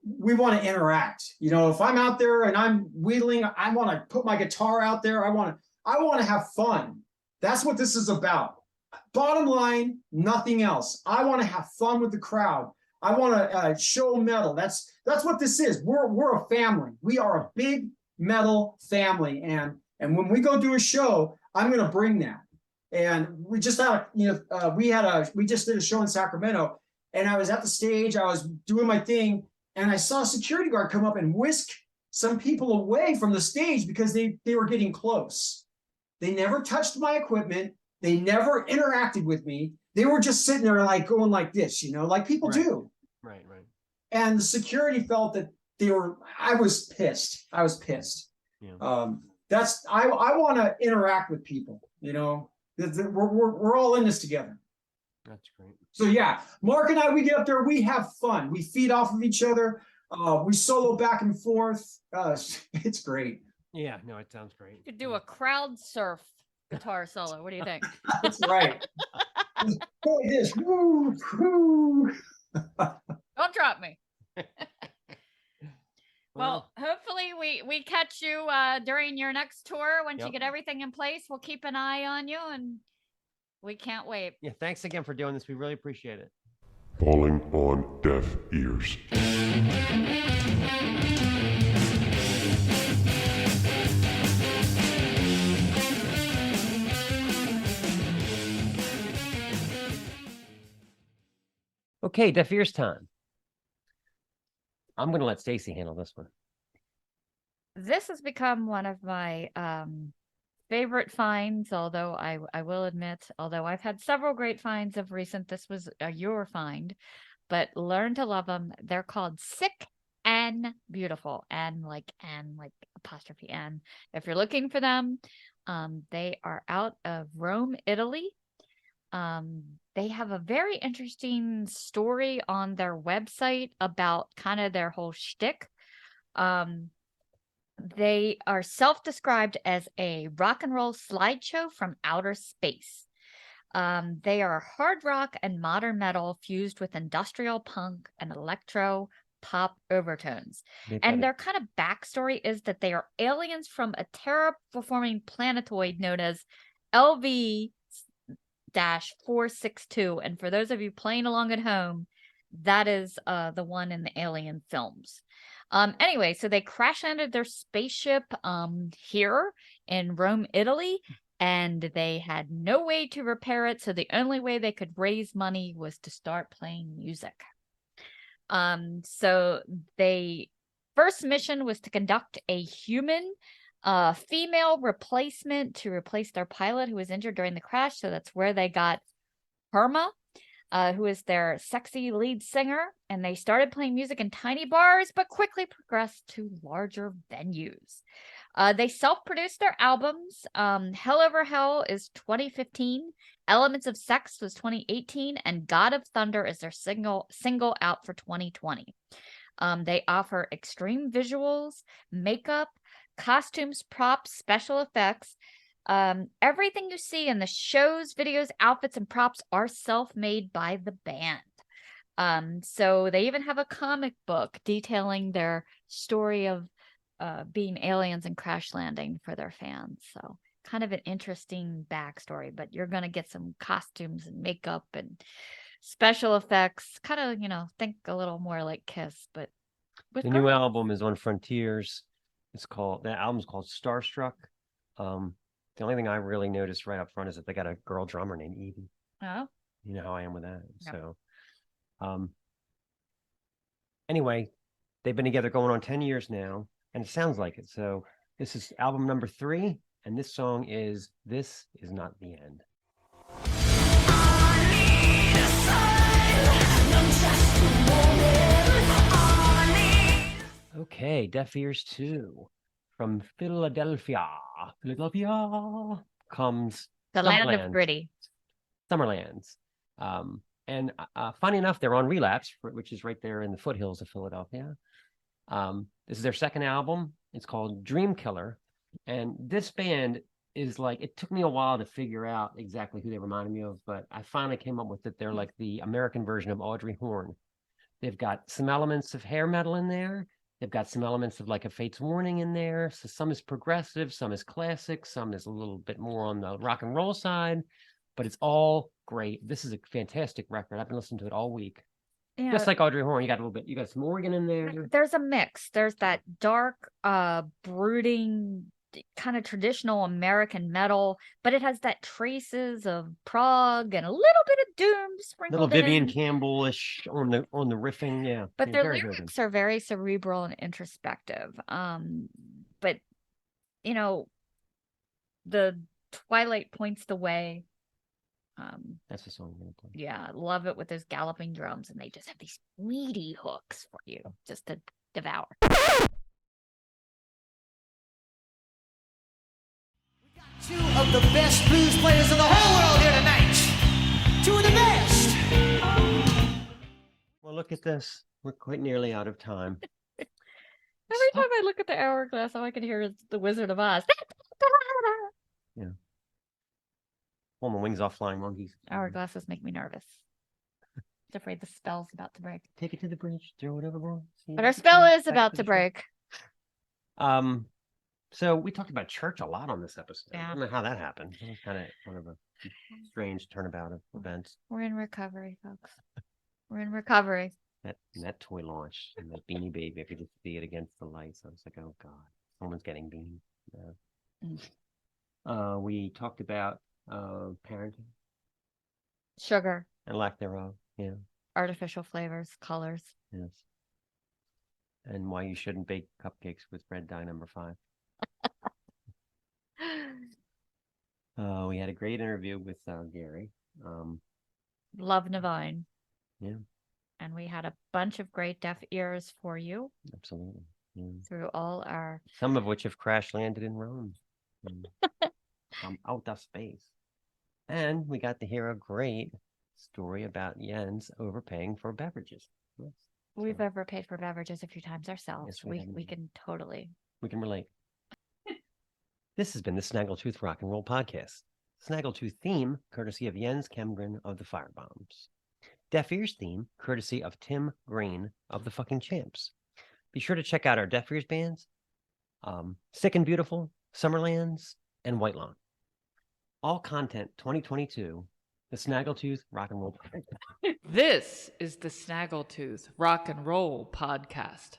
we want to interact. If I'm out there and I'm wheeling, I want to put my guitar out there. I want to have fun. That's what this is about. Bottom line, nothing else. I want to have fun with the crowd. I want to show metal. That's what this is. We're a family. We are a big metal family, and when we go do a show, I'm going to bring that. And we just had we just did a show in Sacramento, and I was at the stage. I was doing my thing, and I saw a security guard come up and whisk some people away from the stage because they were getting close. They never touched my equipment. They never interacted with me. They were just sitting there like going like this, like people do. Right. And the security felt that I was pissed. Yeah. I want to interact with people, we're all in this together. That's great. So yeah, Mark and I, we get up there, we have fun. We feed off of each other. We solo back and forth. It's great. Yeah, no, it sounds great. you could do a crowd surf guitar solo. What do you think? That's right. Boy, this. Woo, woo. Don't drop me. Well, hopefully we catch you during your next tour. Once you get everything in place, we'll keep an eye on you, and we can't wait. Yeah, thanks again for doing this. We really appreciate it. Falling on deaf ears. Okay, deaf ears time. I'm going to let Stacy handle this one. This has become one of my favorite finds, although I will admit, although I've had several great finds of recent, this was your find, but learn to love them. They're called Sick and Beautiful, and like apostrophe N. If you're looking for them, they are out of Rome, Italy. They have a very interesting story on their website about kind of their whole shtick. They are self-described as a rock and roll slideshow from outer space. They are hard rock and modern metal fused with industrial punk and electro pop overtones. And their kind of backstory is that they are aliens from a terraforming planetoid known as LV-462. And for those of you playing along at home, that is the one in the Alien films. Anyway, so they crash landed their spaceship here in Rome, Italy, and they had no way to repair it. So the only way they could raise money was to start playing music. So they first mission was to conduct a human female replacement to replace their pilot who was injured during the crash. So that's where they got Herma, who is their sexy lead singer, and they started playing music in tiny bars, but quickly progressed to larger venues. They self-produced their albums. Hell Over Hell is 2015, Elements of Sex was 2018, and God of Thunder is their single out for 2020. They offer extreme visuals, makeup, costumes, props, special effects. Everything you see in the shows, videos, outfits, and props are self-made by the band. So they even have a comic book detailing their story of being aliens and crash landing for their fans. So kind of an interesting backstory, but you're going to get some costumes and makeup and special effects. Kind of, think a little more like Kiss, but with The new girls. album is on Frontiers. The album's called Starstruck. The only thing I really noticed right up front is that they got a girl drummer named Evie. Oh, You know how I am with that. Yep. So, anyway, they've been together going on 10 years now, and it sounds like it. So this is album number 3, and this song is This Is Not the End. Okay, Deaf Ears 2 from Philadelphia comes the land of Summerland. gritty. Summerlands. And funny enough, they're on Relapse, which is right there in the foothills of Philadelphia. This is their second album. It's called Dream Killer. And this band is like, it took me a while to figure out exactly who they reminded me of, but I finally came up with it. They're like the American version of Audrey Horne. They've got some elements of hair metal in there. They've got some elements of like a Fate's Warning in there. So some is progressive, some is classic, some is a little bit more on the rock and roll side, but it's all great. This is a fantastic record. I've been listening to it all week. Yeah, Just like Audrey Horne, you got some organ in there. there's a mix. There's that dark, brooding, kind of traditional American metal, but it has that traces of prog and a little bit of doom sprinkled Little Vivian in. Campbell-ish on the riffing, yeah. But Yeah, their very lyrics good. are very cerebral and introspective. But the Twilight Points the Way. That's the song I'm gonna play. Yeah, I love it with those galloping drums, and they just have these meaty hooks for you just to devour. Two of the best blues players in the whole world here tonight. Two of the best. Well, look at this. We're quite nearly out of time. Every time I look at the hourglass, all I can hear is the Wizard of Oz. Pulling the wings off flying monkeys. Hourglasses make me nervous. I'm afraid the spell's about to break. Take it to the bridge, throw it overboard. see But it our spell back is to about the to shore. break. So we talked about church a lot on this episode. Yeah. I don't know how that happened. It was kind of one of a strange turnabout of events. We're in recovery, folks. We're in recovery. That toy launch and that Beanie Baby, I could just see it against the lights. I was like, oh God, someone's getting beamed. Yeah. We talked about parenting Sugar, and lack thereof. Yeah. artificial flavors, colors. Yes. And why you shouldn't bake cupcakes with red dye number 5. We had a great interview with Gary. Love Niviane. Yeah. And we had a bunch of great deaf ears for you Absolutely. Yeah. through all our. Some of which have crash landed in Rome. From outer space. And we got to hear a great story about Jens overpaying for beverages. Yes. We've So overpaid for beverages a few times ourselves. Yes, we have we indeed. can totally. we can relate. This has been the Snaggletooth Rock and Roll Podcast. Snaggletooth theme, courtesy of Jens Kemgren of the Firebombs. Deaf Ears theme, courtesy of Tim Green of the Fucking Champs. Be sure to check out our Deaf Ears bands, Sick and Beautiful, Summerlands, and White Lawn. All content 2022 the Snaggletooth Rock and Roll. This is the Snaggletooth Rock and Roll Podcast.